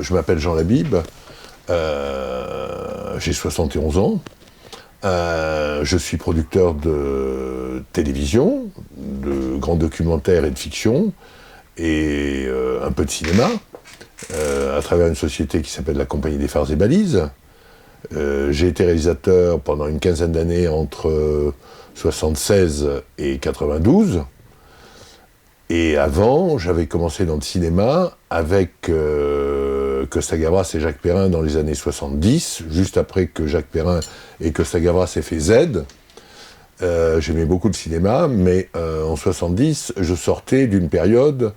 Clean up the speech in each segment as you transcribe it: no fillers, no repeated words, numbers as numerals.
Je m'appelle Jean Labib, j'ai 71 ans, je suis producteur de télévision, de grands documentaires et de fiction, et un peu de cinéma, à travers une société qui s'appelle la Compagnie des Phares et Balises. J'ai été réalisateur pendant une quinzaine d'années entre 76 et 92. Et avant, j'avais commencé dans le cinéma avec Costa-Gavras et Jacques Perrin dans les années 70, juste après que Jacques Perrin et Costa-Gavras aient fait Z. J'aimais beaucoup le cinéma, mais en 70, je sortais d'une période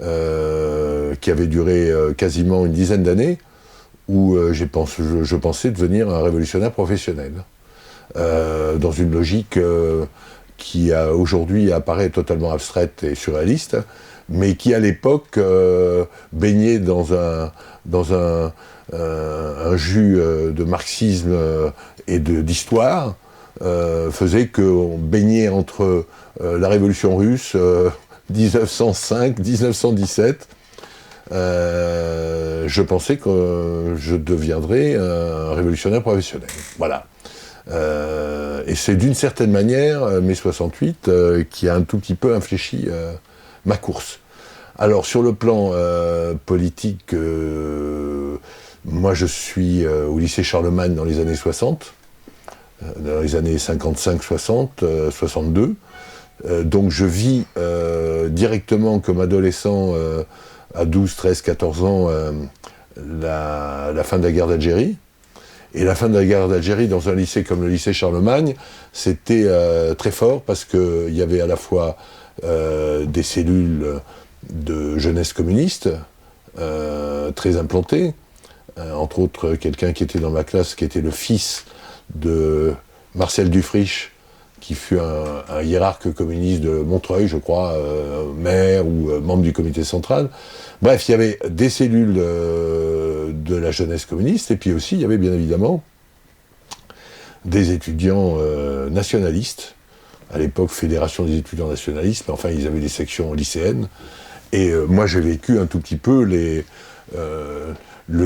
qui avait duré quasiment une dizaine d'années, où je pensais devenir un révolutionnaire professionnel, dans une logique qui aujourd'hui apparaît totalement abstraite et surréaliste, mais qui à l'époque baignait dans un jus de marxisme et d'histoire, faisait qu'on baignait entre la révolution russe, 1905-1917. Je pensais que je deviendrais un révolutionnaire professionnel. Voilà. Et c'est d'une certaine manière, mai 68, qui a un tout petit peu infléchi ma course. Alors sur le plan politique, moi je suis au lycée Charlemagne dans les années 60, dans les années 55-60, 62. Donc je vis directement comme adolescent à 12, 13, 14 ans la fin de la guerre d'Algérie. Et la fin de la guerre d'Algérie dans un lycée comme le lycée Charlemagne, c'était très fort parce qu'il y avait à la fois des cellules de jeunesse communiste très implantées, entre autres quelqu'un qui était dans ma classe, qui était le fils de Marcel Dufriche, qui fut un hiérarque communiste de Montreuil, je crois, maire ou membre du comité central. Bref, il y avait des cellules de la jeunesse communiste, et puis aussi, il y avait bien évidemment des étudiants nationalistes, à l'époque Fédération des étudiants nationalistes, mais enfin, ils avaient des sections lycéennes, et moi, j'ai vécu un tout petit peu le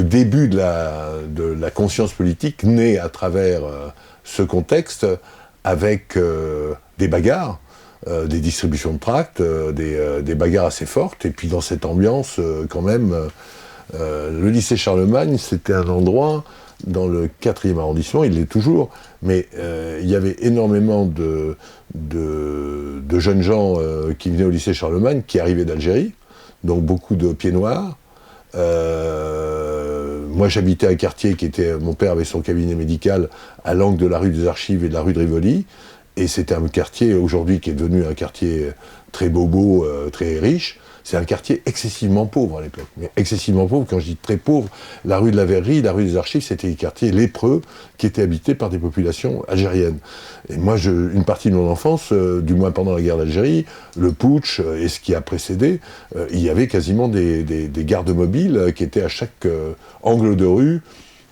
début de la conscience politique née à travers ce contexte, avec des bagarres, des distributions de tracts, des bagarres assez fortes, et puis dans cette ambiance, quand même, le lycée Charlemagne, c'était un endroit dans le 4e arrondissement, il l'est toujours, mais il y avait énormément de jeunes gens qui venaient au lycée Charlemagne, qui arrivaient d'Algérie, donc beaucoup de pieds noirs. Moi, j'habitais un quartier mon père avait son cabinet médical à l'angle de la rue des Archives et de la rue de Rivoli, et c'était un quartier aujourd'hui qui est devenu un quartier très bobo, très riche. C'est un quartier excessivement pauvre à l'époque, mais excessivement pauvre. Quand je dis très pauvre, la rue de la Verrerie, la rue des Archives, c'était des quartiers lépreux qui étaient habités par des populations algériennes. Et moi, une partie de mon enfance, du moins pendant la guerre d'Algérie, le putsch et ce qui a précédé, il y avait quasiment des gardes mobiles qui étaient à chaque angle de rue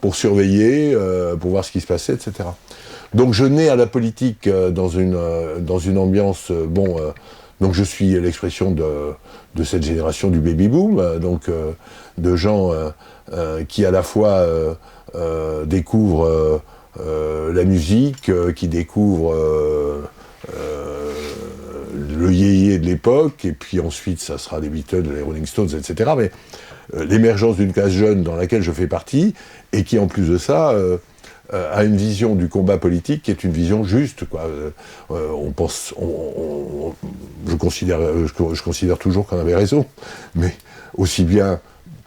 pour surveiller, pour voir ce qui se passait, etc. Donc je nais à la politique dans une ambiance, donc je suis l'expression de cette génération du baby-boom, donc de gens qui à la fois découvrent la musique, qui découvrent le yéyé de l'époque, et puis ensuite ça sera les Beatles, les Rolling Stones, etc. Mais l'émergence d'une classe jeune dans laquelle je fais partie, et qui en plus de ça a une vision du combat politique qui est une vision juste, quoi. Je considère toujours qu'on avait raison, mais aussi bien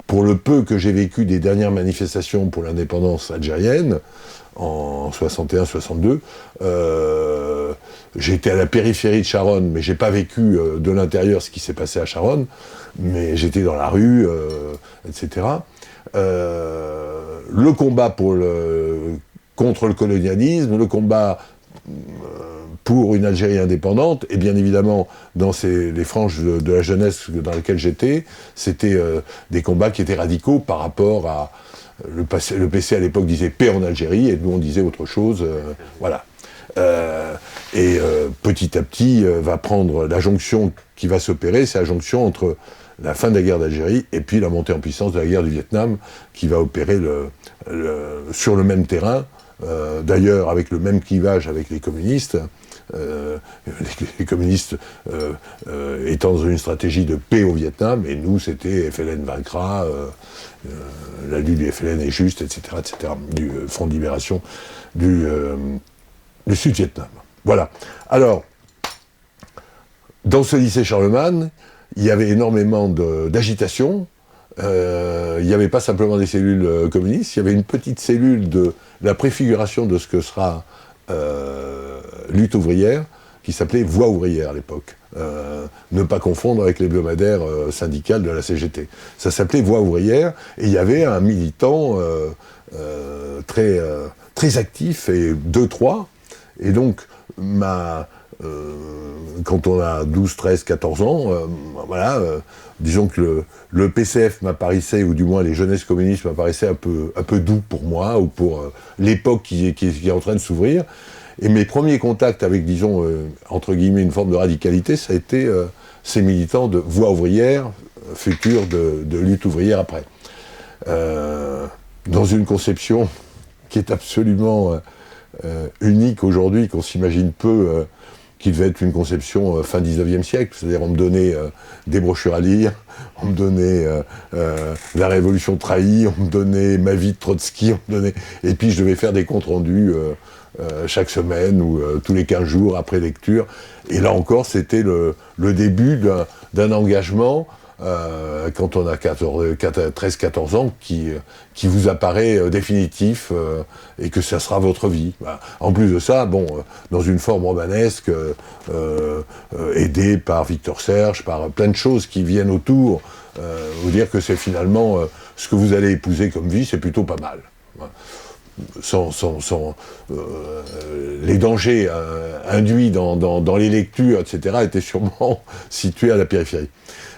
pour le peu que j'ai vécu des dernières manifestations pour l'indépendance algérienne en 61-62, j'étais à la périphérie de Charonne, mais j'ai pas vécu de l'intérieur ce qui s'est passé à Charonne, mais j'étais dans la rue, etc. Le combat contre le colonialisme, le combat pour une Algérie indépendante, et bien évidemment, dans les franges de la jeunesse dans laquelle j'étais, c'était des combats qui étaient radicaux par rapport à... Le PC à l'époque disait paix en Algérie, et nous on disait autre chose, voilà. Et petit à petit va prendre la jonction qui va s'opérer, c'est la jonction entre la fin de la guerre d'Algérie et puis la montée en puissance de la guerre du Vietnam qui va opérer sur le même terrain, d'ailleurs avec le même clivage avec les communistes. Les communistes étant dans une stratégie de paix au Vietnam, et nous c'était FLN vaincra, la lutte du FLN est juste, etc., du Front de libération du Sud-Vietnam. Voilà. Alors, dans ce lycée Charlemagne, il y avait énormément d'agitation. Il n'y avait pas simplement des cellules communistes, il y avait une petite cellule de la préfiguration de ce que sera lutte ouvrière, qui s'appelait Voix ouvrière à l'époque. Ne pas confondre avec l'hebdomadaire syndical de la CGT. Ça s'appelait Voix ouvrière, et il y avait un militant très actif, et 2-3, et donc quand on a 12, 13, 14 ans, disons que le PCF m'apparaissait, ou du moins les jeunesses communistes m'apparaissaient un peu doux pour moi, ou pour l'époque qui est en train de s'ouvrir. Et mes premiers contacts avec, disons, entre guillemets, une forme de radicalité, ça a été ces militants de Voix ouvrière, futur de lutte ouvrière après. Dans une conception qui est absolument unique aujourd'hui, qu'on s'imagine peu, qui devait être une conception fin 19e siècle, c'est-à-dire on me donnait des brochures à lire, on me donnait La Révolution trahie, on me donnait Ma vie de Trotsky, et puis je devais faire des comptes rendus chaque semaine ou tous les 15 jours après lecture. Et là encore, c'était le début d'un engagement quand on a 13-14 ans qui vous apparaît définitif et que ça sera votre vie. En plus de ça, dans une forme romanesque, aidé par Victor Serge, par plein de choses qui viennent autour, vous dire que c'est finalement ce que vous allez épouser comme vie, c'est plutôt pas mal. Les dangers induits dans les lectures, etc., étaient sûrement situés à la périphérie.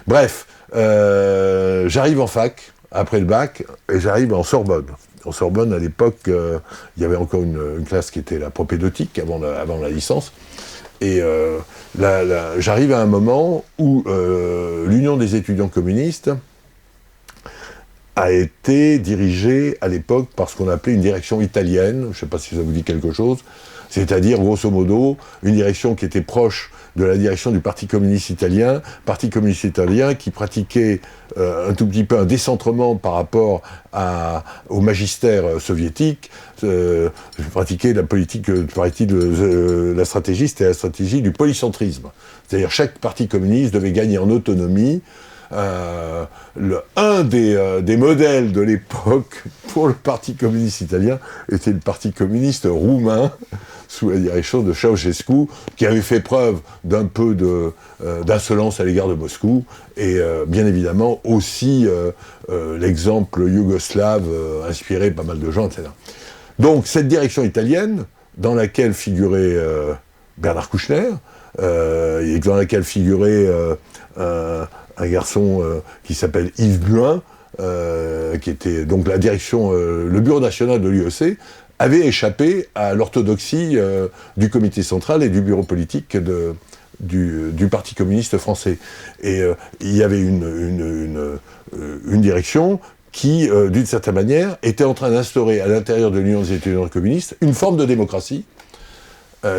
Bref, j'arrive en fac, après le bac, et j'arrive en Sorbonne. En Sorbonne, à l'époque, il y avait encore une classe qui était la propédeutique, avant la licence. Et j'arrive à un moment où l'Union des étudiants communistes a été dirigée à l'époque par ce qu'on appelait une direction italienne, je ne sais pas si ça vous dit quelque chose, c'est-à-dire grosso modo une direction qui était proche de la direction du Parti communiste italien qui pratiquait un tout petit peu un décentrement par rapport au magistère soviétique, pratiquait la politique, la stratégie, c'était la stratégie du polycentrisme. C'est-à-dire chaque parti communiste devait gagner en autonomie. Un des modèles de l'époque pour le Parti communiste italien était le Parti communiste roumain, sous la direction de Ceausescu, qui avait fait preuve d'un peu d'insolence à l'égard de Moscou, et bien évidemment aussi l'exemple yougoslave inspirait pas mal de gens, etc. Donc cette direction italienne, dans laquelle figurait Bernard Kouchner, et dans laquelle figurait un garçon qui s'appelle Yves Buin, qui était donc la direction, le bureau national de l'UEC, avait échappé à l'orthodoxie du comité central et du bureau politique du Parti communiste français. Et il y avait une direction qui, d'une certaine manière, était en train d'instaurer à l'intérieur de l'Union des étudiants communistes une forme de démocratie,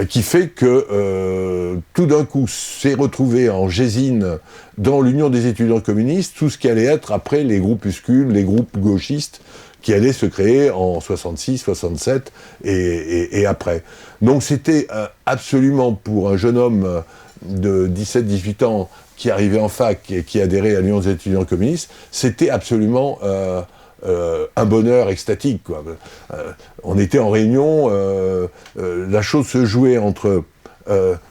qui fait que tout d'un coup s'est retrouvé en gésine dans l'Union des étudiants communistes tout ce qui allait être après les groupuscules, les groupes gauchistes qui allaient se créer en 66, 67 et après. Donc c'était absolument, pour un jeune homme de 17-18 ans qui arrivait en fac et qui adhérait à l'Union des étudiants communistes, c'était absolument un bonheur extatique, quoi. On était en réunion, la chose se jouait entre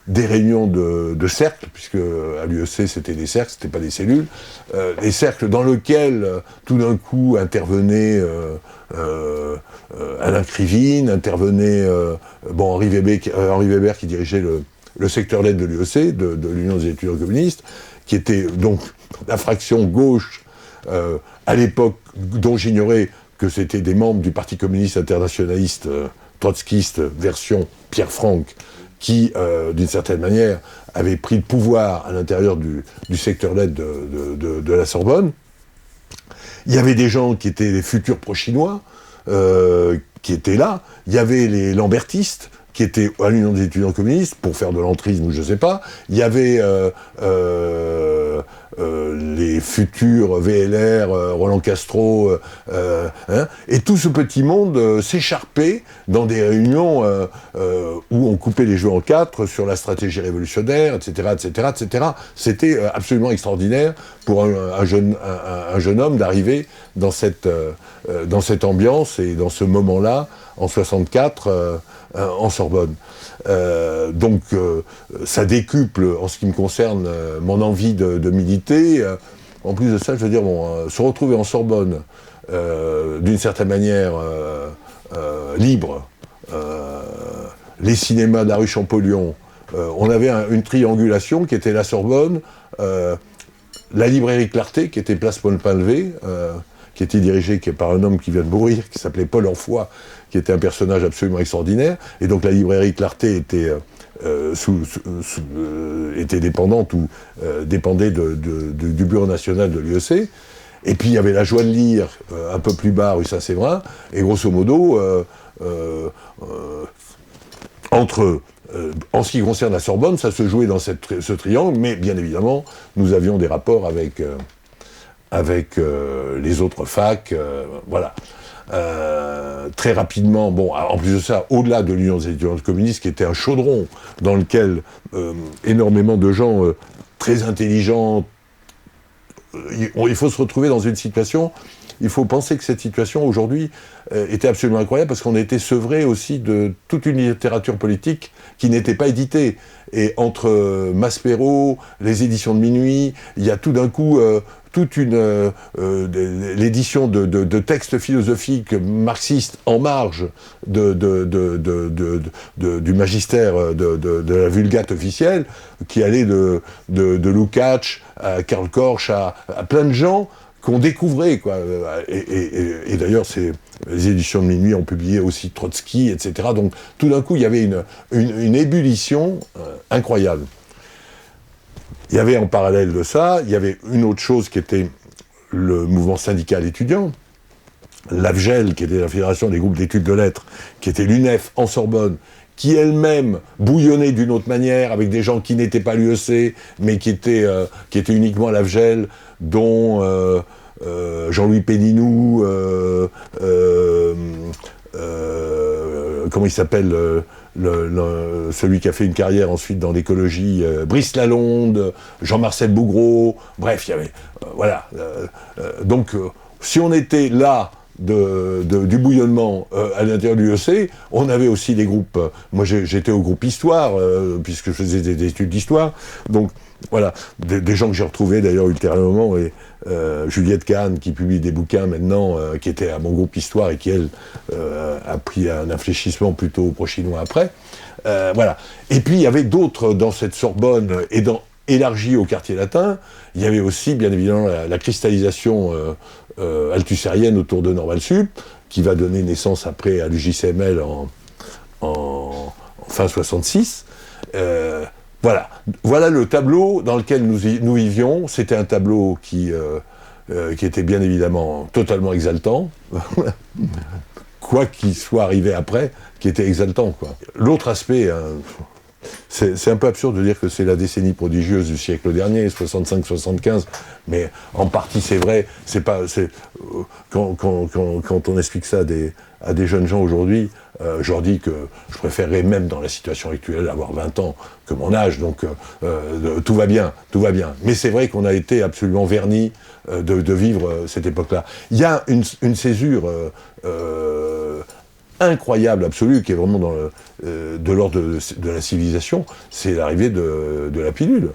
des réunions de cercles, puisque à l'UEC c'était des cercles, c'était pas des cellules, des cercles dans lesquels tout d'un coup intervenait Alain Krivine, intervenait Henri Weber qui dirigeait le secteur LED de l'UEC, de l'Union des étudiants communistes, qui était donc la fraction gauche à l'époque, dont j'ignorais que c'était des membres du Parti communiste internationaliste trotskiste version Pierre Franck qui, d'une certaine manière, avait pris le pouvoir à l'intérieur du secteur lettres de la Sorbonne. Il y avait des gens qui étaient les futurs pro-chinois, qui étaient là. Il y avait les lambertistes, qui étaient à l'Union des étudiants communistes, pour faire de l'entrisme ou je ne sais pas. Il y avait les futurs VLR, Roland Castro, et tout ce petit monde s'écharpait dans des réunions où on coupait les jeux en quatre sur la stratégie révolutionnaire, etc., etc., etc. C'était absolument extraordinaire pour un jeune homme d'arriver dans cette ambiance et dans ce moment-là, en 64, en Sorbonne. Donc ça décuple, en ce qui me concerne, mon envie de militer. En plus de ça, je veux dire, se retrouver en Sorbonne, d'une certaine manière libre, les cinémas de la rue Champollion, on avait une triangulation qui était la Sorbonne, la librairie Clarté, qui était place Paul-Pinlevé, qui était dirigée par un homme qui vient de mourir, qui s'appelait Paul Enfoy, qui était un personnage absolument extraordinaire. Et donc la librairie Clarté était dépendante ou dépendait du bureau national de l'UEC. Et puis il y avait la Joie de Lire, un peu plus bas, rue Saint-Séverin. Et grosso modo, en ce qui concerne la Sorbonne, ça se jouait dans ce triangle, mais bien évidemment, nous avions des rapports avec les autres facs, voilà. Très rapidement, en plus de ça, au-delà de l'Union des étudiants communistes, qui était un chaudron dans lequel énormément de gens très intelligents, il faut se retrouver dans une situation, il faut penser que cette situation aujourd'hui était absolument incroyable parce qu'on était sevré aussi de toute une littérature politique qui n'était pas éditée. Et entre Maspero, les éditions de Minuit, il y a tout d'un coup toute l'édition de textes philosophiques marxistes en marge du magistère de la Vulgate officielle, qui allait de Lukács à Karl Korsch à plein de gens qu'on découvrait, quoi. Et d'ailleurs, les éditions de Minuit ont publié aussi Trotsky, etc. Donc, tout d'un coup, il y avait une ébullition incroyable. Il y avait en parallèle de ça, il y avait une autre chose qui était le mouvement syndical étudiant, l'AFGEL, qui était la Fédération des groupes d'études de lettres, qui était l'UNEF en Sorbonne, qui elle-même bouillonnait d'une autre manière, avec des gens qui n'étaient pas l'UEC, mais qui étaient uniquement à l'AFGEL, dont Jean-Louis Péninou, comment il s'appelle, celui qui a fait une carrière ensuite dans l'écologie, Brice Lalonde, Jean-Marcel Bougreau, bref, il y avait, voilà. Donc, si on était là du bouillonnement à l'intérieur de l'UEC, on avait aussi des groupes, moi j'étais au groupe Histoire, puisque je faisais des études d'Histoire, donc voilà, des gens que j'ai retrouvés d'ailleurs ultérieurement, et Juliette Kahn qui publie des bouquins maintenant, qui était à mon groupe Histoire et qui elle a pris un infléchissement plutôt pro-chinois après, voilà. Et puis il y avait d'autres dans cette Sorbonne élargie au quartier latin, il y avait aussi bien évidemment la cristallisation althussérienne autour de Normal Sup, qui va donner naissance après à l'UJCML en fin 66. Voilà le tableau dans lequel nous vivions. C'était un tableau qui était bien évidemment totalement exaltant, quoi qu'il soit arrivé après, qui était exaltant, quoi. L'autre aspect, c'est un peu absurde de dire que c'est la décennie prodigieuse du siècle dernier, 65-75, mais en partie c'est vrai. Quand on explique ça à des jeunes gens aujourd'hui, je leur dis que je préférerais même dans la situation actuelle avoir 20 ans que mon âge, donc tout va bien. Mais c'est vrai qu'on a été absolument vernis de vivre cette époque-là. Il y a une césure incroyable, absolue, qui est vraiment de l'ordre de la civilisation, c'est l'arrivée de la pilule.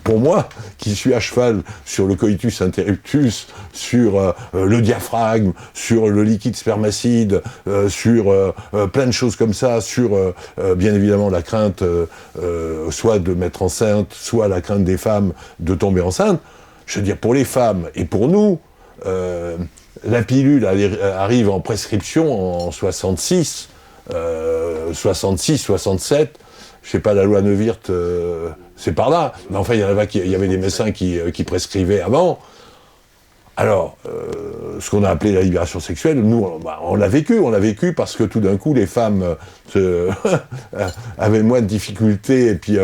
Pour moi, qui suis à cheval sur le coitus interruptus, sur le diaphragme, sur le liquide spermacide, sur plein de choses comme ça, sur bien évidemment la crainte soit de mettre enceinte, soit la crainte des femmes de tomber enceinte, je veux dire, pour les femmes et pour nous, la pilule arrive en prescription en 66, 66, 67, je sais pas, la loi Neuwirth, c'est par là, mais enfin, il y avait des médecins qui prescrivaient avant. Alors, ce qu'on a appelé la libération sexuelle, nous, on l'a vécu parce que tout d'un coup, les femmes avaient moins de difficultés et puis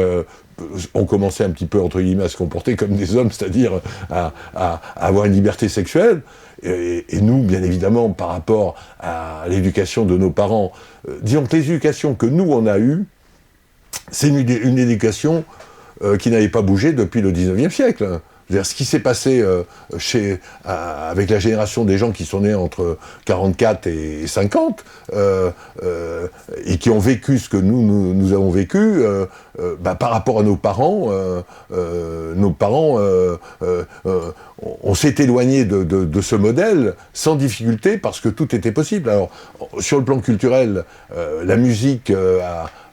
on commençait un petit peu, entre guillemets, à se comporter comme des hommes, c'est-à-dire à avoir une liberté sexuelle. Et nous, bien évidemment, par rapport à l'éducation de nos parents, disons que l'éducation que nous, on a eue, c'est une éducation qui n'avait pas bougé depuis le 19e siècle. C'est-à-dire, ce qui s'est passé avec la génération des gens qui sont nés entre 44 et 50, et qui ont vécu ce que nous avons vécu, par rapport à nos parents, on s'est éloigné de ce modèle sans difficulté parce que tout était possible. Alors, sur le plan culturel, la musique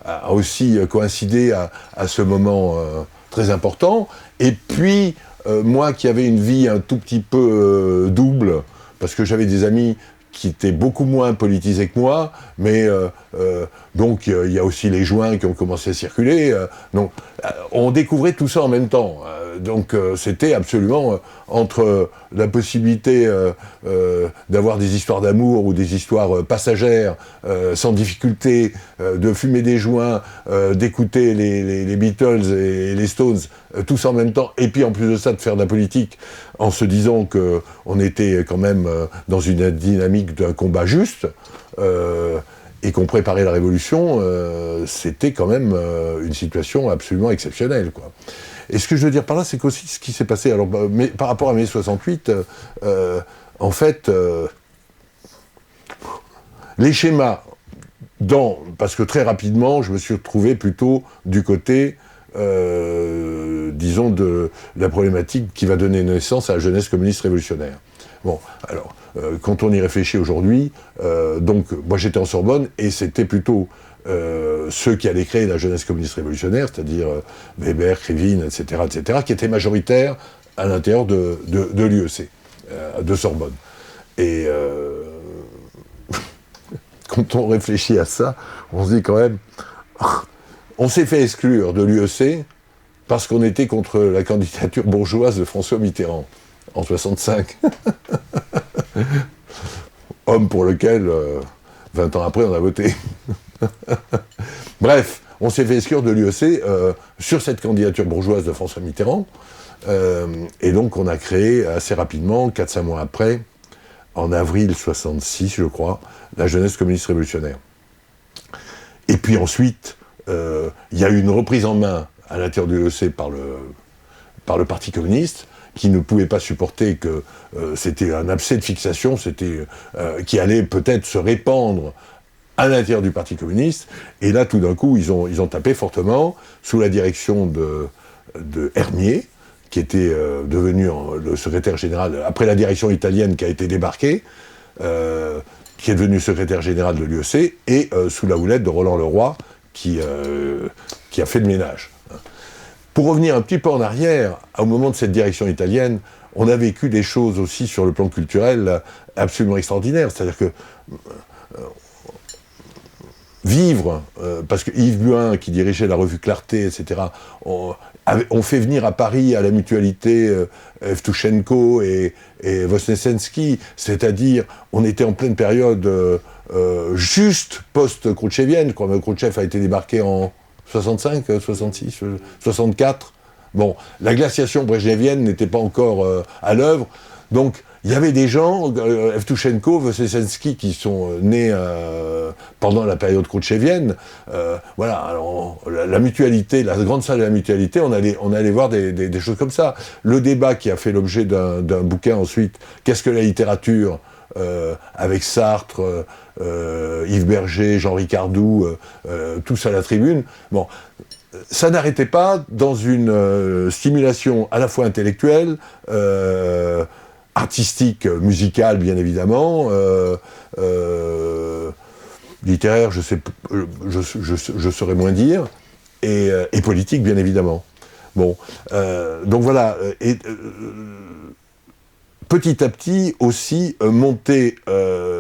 a aussi coïncidé à ce moment très important. Et puis, moi qui avais une vie un tout petit peu double, parce que j'avais des amis qui étaient beaucoup moins politisés que moi, mais donc il y a aussi les joints qui ont commencé à circuler. Donc on découvrait tout ça en même temps. Donc c'était absolument entre la possibilité d'avoir des histoires d'amour ou des histoires passagères sans difficulté, de fumer des joints, d'écouter les Beatles et les Stones, tous en même temps, et puis en plus de ça de faire de la politique en se disant qu'on était quand même dans une dynamique d'un combat juste, et qu'on préparait la révolution, c'était quand même une situation absolument exceptionnelle, quoi. Et ce que je veux dire par là, c'est qu'aussi ce qui s'est passé, alors, mais par rapport à mai 68, en fait, les schémas, parce que très rapidement, je me suis retrouvé plutôt du côté, disons, de la problématique qui va donner naissance à la jeunesse communiste révolutionnaire. Bon, alors, quand on y réfléchit aujourd'hui, donc, moi j'étais en Sorbonne, et c'était plutôt ceux qui allaient créer la jeunesse communiste révolutionnaire, c'est-à-dire Weber, Krivine, etc., qui étaient majoritaires à l'intérieur de l'UEC, de Sorbonne. Et quand on réfléchit à ça, on se dit quand même, on s'est fait exclure de l'UEC parce qu'on était contre la candidature bourgeoise de François Mitterrand, en 65. Homme pour lequel, 20 ans après, on a voté. Bref, on s'est fait exclure de l'UEC sur cette candidature bourgeoise de François Mitterrand, et donc on a créé assez rapidement, 4-5 mois après, en avril 66, je crois, la jeunesse communiste révolutionnaire. Et puis ensuite, il y a eu une reprise en main à l'intérieur de l'UEC par le Parti communiste, qui ne pouvait pas supporter que c'était un abcès de fixation, qui allait peut-être se répandre à l'intérieur du Parti communiste, et là, tout d'un coup, ils ont tapé fortement, sous la direction de Hermier, qui était devenu le secrétaire général, après la direction italienne qui a été débarquée, qui est devenu secrétaire général de l'UEC, et sous la houlette de Roland Leroy, qui a fait le ménage. Pour revenir un petit peu en arrière, au moment de cette direction italienne, on a vécu des choses aussi sur le plan culturel absolument extraordinaires, c'est-à-dire que vivre, parce que Yves Buin, qui dirigeait la revue Clarté, etc., on fait venir à Paris, à la Mutualité, Evtushenko et Vosnesensky, c'est-à-dire, on était en pleine période juste post-Khrouchtchevienne, quand Khrouchtchev a été débarqué en 65, 66, 64. Bon, la glaciation brejnevienne n'était pas encore à l'œuvre, donc il y avait des gens, Evtushenko, Vosnesensky, qui sont nés pendant la période khrouchtchevienne. Voilà, alors la Mutualité, la grande salle de la Mutualité, on allait voir des choses comme ça. Le débat qui a fait l'objet d'un bouquin ensuite, Qu'est-ce que la littérature, avec Sartre, Yves Berger, Jean Ricardou, tous à la tribune. Bon, ça n'arrêtait pas dans une stimulation à la fois intellectuelle, artistique, musicale, bien évidemment, littéraire, je saurais moins dire, et politique, bien évidemment. Bon, donc voilà, et petit à petit aussi monter,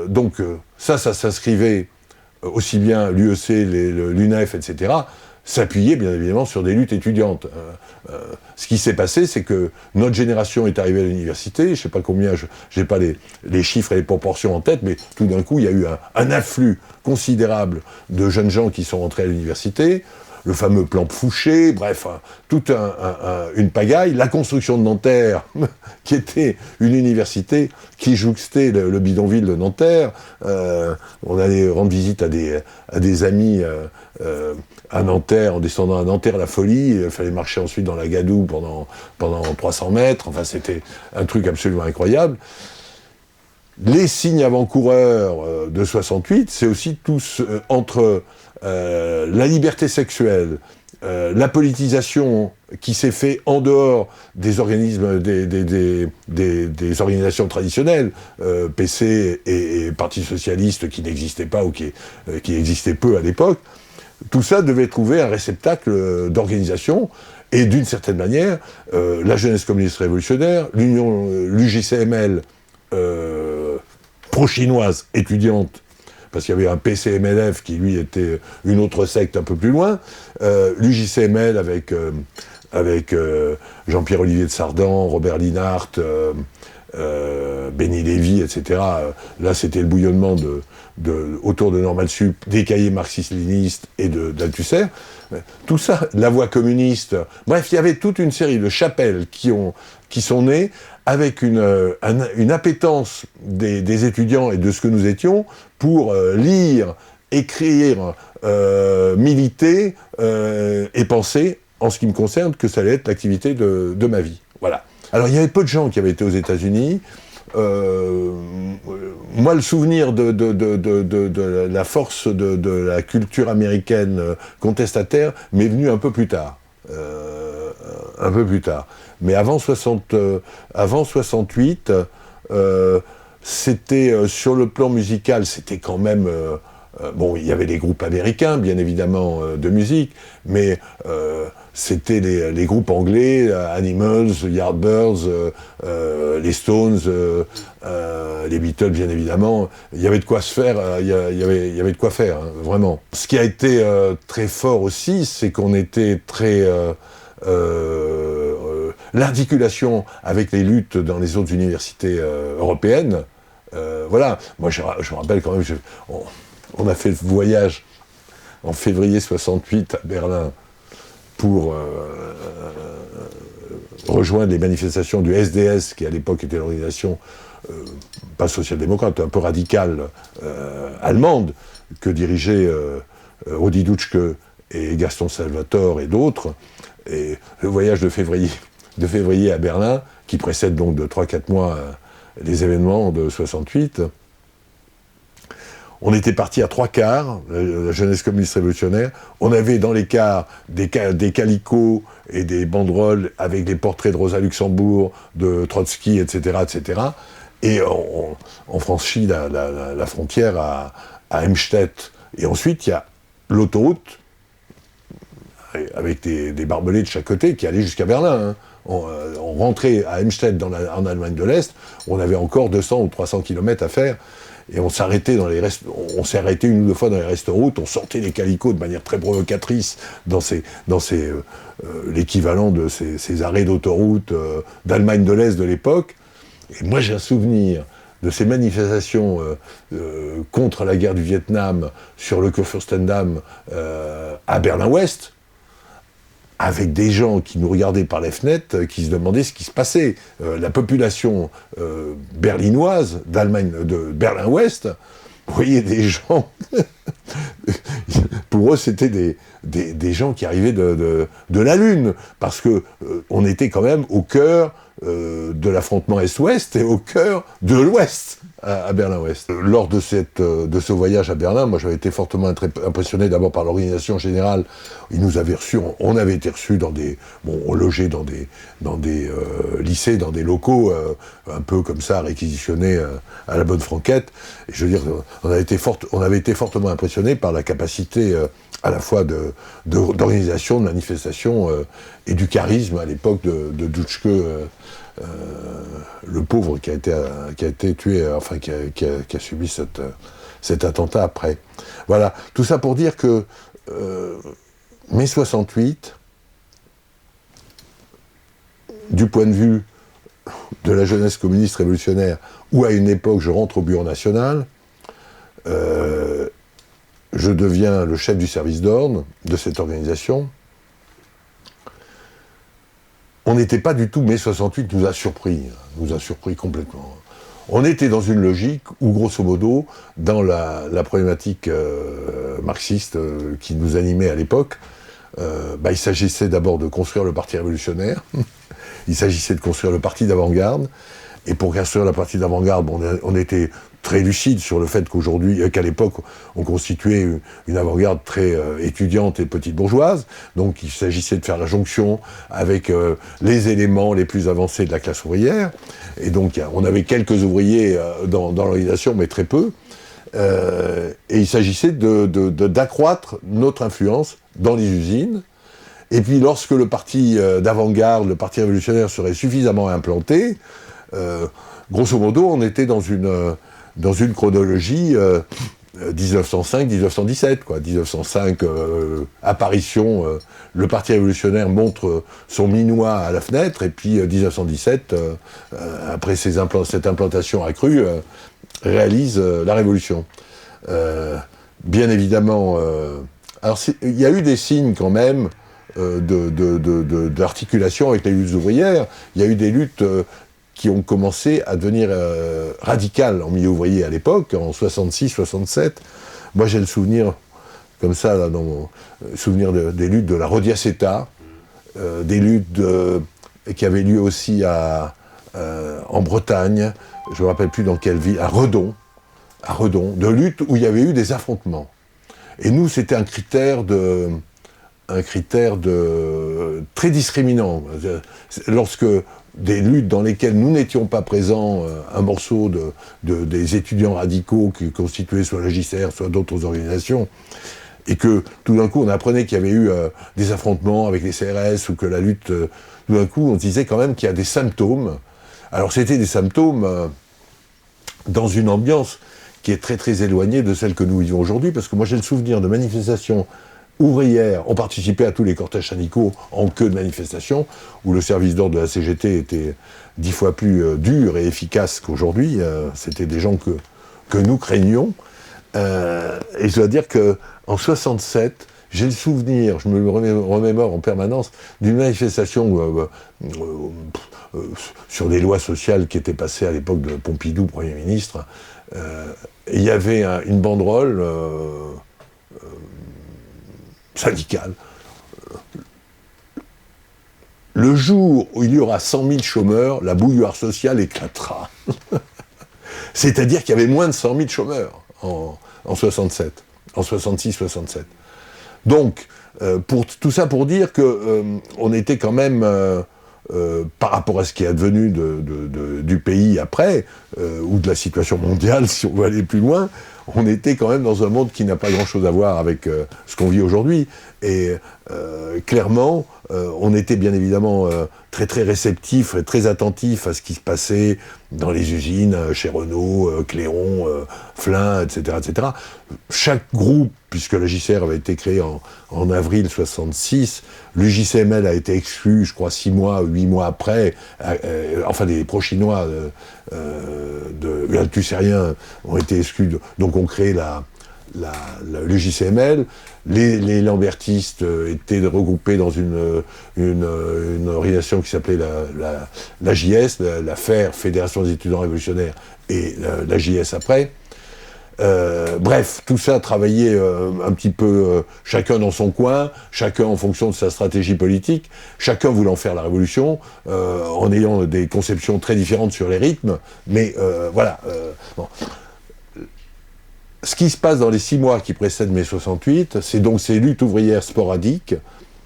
donc ça s'inscrivait aussi bien l'UEC, l'UNEF, etc., s'appuyaient bien évidemment sur des luttes étudiantes. Ce qui s'est passé, c'est que notre génération est arrivée à l'université, je ne sais pas combien, je n'ai pas les chiffres et les proportions en tête, mais tout d'un coup, il y a eu un afflux considérable de jeunes gens qui sont rentrés à l'université, le fameux plan Fouché, bref, toute une pagaille, la construction de Nanterre, qui était une université qui jouxtait le bidonville de Nanterre. On allait rendre visite à des amis à Nanterre, en descendant à Nanterre, la folie, il fallait marcher ensuite dans la Gadoue pendant 300 mètres, enfin c'était un truc absolument incroyable. Les signes avant-coureurs de 68, c'est aussi tous entre la liberté sexuelle, la politisation qui s'est faite en dehors des organismes, des organisations traditionnelles, PC et Parti socialiste qui n'existaient pas ou qui existaient peu à l'époque, tout ça devait trouver un réceptacle d'organisation. Et d'une certaine manière, la jeunesse communiste révolutionnaire, l'UJCML pro-chinoise étudiante, parce qu'il y avait un PCMLF qui, lui, était une autre secte un peu plus loin, l'UJCML avec Jean-Pierre Olivier de Sardan, Robert Linhart, Béni Lévy, etc. Là, c'était le bouillonnement autour de Normal Sup, des cahiers marxistes-léninistes et d'Althusser. Tout ça, la voie communiste, bref, il y avait toute une série de chapelles qui sont nées avec une appétence des étudiants et de ce que nous étions pour lire, écrire, militer et penser, en ce qui me concerne, que ça allait être l'activité de ma vie. Voilà. Alors, il y avait peu de gens qui avaient été aux États-Unis. Moi, le souvenir de la force de la culture américaine contestataire m'est venu un peu plus tard. Mais avant 68, c'était sur le plan musical, c'était quand même... bon, il y avait les groupes américains, bien évidemment, de musique, mais c'était les groupes anglais, Animals, Yardbirds, les Stones, les Beatles, bien évidemment. Il y avait de quoi se faire, il y avait de quoi faire, hein, vraiment. Ce qui a été très fort aussi, c'est qu'on était très... l'articulation avec les luttes dans les autres universités européennes, voilà. Moi, je me rappelle quand même, on a fait le voyage en février 68 à Berlin pour rejoindre les manifestations du SDS, qui à l'époque était l'organisation pas social-démocrate, un peu radicale allemande, que dirigeaient Rudi Dutschke et Gaston Salvatore et d'autres. Et le voyage de février à Berlin, qui précède donc de 3-4 mois les événements de 68, on était parti à 3/4, la jeunesse communiste révolutionnaire. On avait dans les quarts des calicots et des banderoles avec des portraits de Rosa Luxembourg, de Trotsky, etc., etc. Et on franchit la frontière à Helmstedt. Et ensuite, il y a l'autoroute, avec des barbelés de chaque côté, qui allait jusqu'à Berlin. Hein. On rentrait à Helmstedt en Allemagne de l'Est, on avait encore 200 ou 300 km à faire. Et on s'est arrêté une ou deux fois dans les restaurants, on sortait les calicots de manière très provocatrice dans l'équivalent de ces arrêts d'autoroute d'Allemagne de l'Est de l'époque. Et moi, j'ai un souvenir de ces manifestations contre la guerre du Vietnam sur le Kurfürstendamm à Berlin-Ouest, avec des gens qui nous regardaient par les fenêtres, qui se demandaient ce qui se passait. La population berlinoise de Berlin-Ouest, vous voyez des gens... Pour eux, c'était des gens qui arrivaient de la Lune, parce que on était quand même au cœur de l'affrontement Est-Ouest et au cœur de l'Ouest à Berlin-Ouest. Lors de ce voyage à Berlin, moi j'avais été fortement impressionné d'abord par l'organisation générale. Ils nous avaient reçus, on avait été reçus on logeait dans des lycées, dans des locaux un peu comme ça, réquisitionnés à la bonne franquette. Et je veux dire, on avait été fortement impressionnés par la capacité à la fois d'organisation, de manifestation et du charisme à l'époque de Dutschke le pauvre qui a été tué, enfin qui a subi cet attentat après. Voilà, tout ça pour dire que mai 68, du point de vue de la jeunesse communiste révolutionnaire, où à une époque je rentre au Bureau national, je deviens le chef du service d'ordre de cette organisation. On n'était pas du tout, mai 68 nous a surpris complètement. On était dans une logique où, grosso modo, dans la problématique marxiste qui nous animait à l'époque, il s'agissait d'abord de construire le parti révolutionnaire, il s'agissait de construire le parti d'avant-garde, et pour construire le parti d'avant-garde, on était très lucide sur le fait qu'à l'époque, on constituait une avant-garde très étudiante et petite bourgeoise, donc il s'agissait de faire la jonction avec les éléments les plus avancés de la classe ouvrière, et donc on avait quelques ouvriers dans l'organisation, mais très peu, et il s'agissait d'accroître notre influence dans les usines. Et puis lorsque le parti d'avant-garde, le parti révolutionnaire serait suffisamment implanté, grosso modo, on était dans une chronologie 1905-1917, quoi. 1905, apparition, le parti révolutionnaire montre son minois à la fenêtre, et puis 1917, après cette implantation accrue, réalise la révolution. Bien évidemment, alors il y a eu des signes quand même d'articulation avec les luttes ouvrières. Il y a eu des luttes qui ont commencé à devenir radicales en milieu ouvrier à l'époque, en 66-67. Moi j'ai le souvenir, comme ça, là, dans mon souvenir des luttes de la Rodiaceta, des luttes qui avaient lieu aussi en Bretagne, je ne me rappelle plus dans quelle ville, à Redon, de luttes où il y avait eu des affrontements. Et nous, c'était un critère très discriminant. Lorsque des luttes dans lesquelles nous n'étions pas présents, un morceau des étudiants radicaux qui constituaient soit la JCR, soit d'autres organisations, et que tout d'un coup on apprenait qu'il y avait eu des affrontements avec les CRS, ou que la lutte, tout d'un coup on disait quand même qu'il y a des symptômes. Alors c'était des symptômes dans une ambiance qui est très très éloignée de celle que nous vivons aujourd'hui, parce que moi j'ai le souvenir de manifestations ouvrières, on participait à tous les cortèges syndicaux en queue de manifestation, où le service d'ordre de la CGT était 10 fois plus dur et efficace qu'aujourd'hui. C'était des gens que nous craignions. Et je dois dire qu'en 67, j'ai le souvenir, je me le remémore en permanence, d'une manifestation sur des lois sociales qui étaient passées à l'époque de Pompidou, Premier ministre. Et il y avait une banderole syndicale. Le jour où il y aura 100 000 chômeurs, la bouilloire sociale éclatera. C'est-à-dire qu'il y avait moins de 100 000 chômeurs en 67, en 66-67. Donc, tout ça pour dire qu'on était quand même, par rapport à ce qui est advenu du pays après, ou de la situation mondiale, si on veut aller plus loin, on était quand même dans un monde qui n'a pas grand-chose à voir avec ce qu'on vit aujourd'hui. Et clairement, on était bien évidemment très très réceptifs et très attentifs à ce qui se passait dans les usines, chez Renault, Clairon, Flin, etc., etc. Chaque groupe, puisque la JCR avait été créée en avril 66, l'UJCML a été exclu, je crois, 6 mois, 8 mois après, enfin des pro-chinois l'althusérien ont été exclus, donc on crée l'UJCML. Les lambertistes étaient regroupés dans une organisation qui s'appelait la JS, la FAIR, Fédération des étudiants révolutionnaires, et la JS après. Bref, tout ça travaillait un petit peu chacun dans son coin, chacun en fonction de sa stratégie politique, chacun voulant faire la révolution, en ayant des conceptions très différentes sur les rythmes, mais voilà. Bon. Ce qui se passe dans les 6 mois qui précèdent mai 68, c'est donc ces luttes ouvrières sporadiques,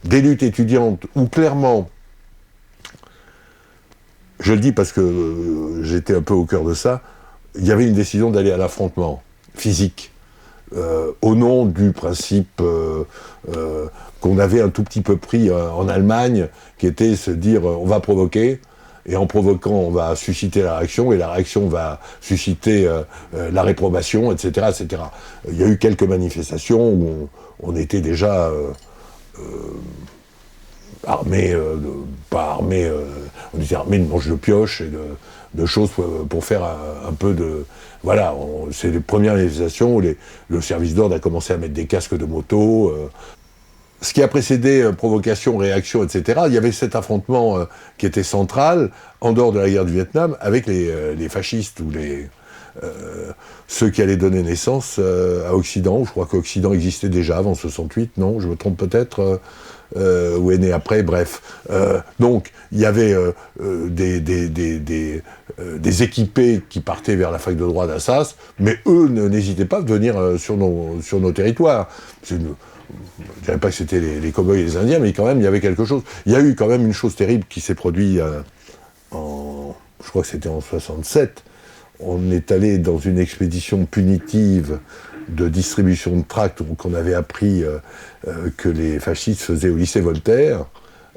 des luttes étudiantes où clairement, je le dis parce que j'étais un peu au cœur de ça, il y avait une décision d'aller à l'affrontement physique, au nom du principe qu'on avait un tout petit peu pris en Allemagne, qui était se dire on va provoquer, et en provoquant, on va susciter la réaction, et la réaction va susciter la réprobation, etc., etc. Il y a eu quelques manifestations où on était déjà armés, pas armés, on était armés de manches de pioche et de choses pour faire un peu de... Voilà, c'est les premières manifestations où le service d'ordre a commencé à mettre des casques de moto. Ce qui a précédé provocation, réaction, etc., il y avait cet affrontement qui était central, en dehors de la guerre du Vietnam, avec les fascistes ou ceux qui allaient donner naissance à Occident. Je crois qu'Occident existait déjà avant 68, non, je me trompe peut-être, ou est né après, bref. Donc, il y avait des équipés qui partaient vers la fac de droit d'Assas, mais eux n'hésitaient pas à venir sur nos territoires. Je ne dirais pas que c'était les cow-boys et les Indiens, mais quand même, il y avait quelque chose. Il y a eu quand même une chose terrible qui s'est produite je crois que c'était en 67. On est allé dans une expédition punitive de distribution de tracts, où on avait appris que les fascistes faisaient au lycée Voltaire,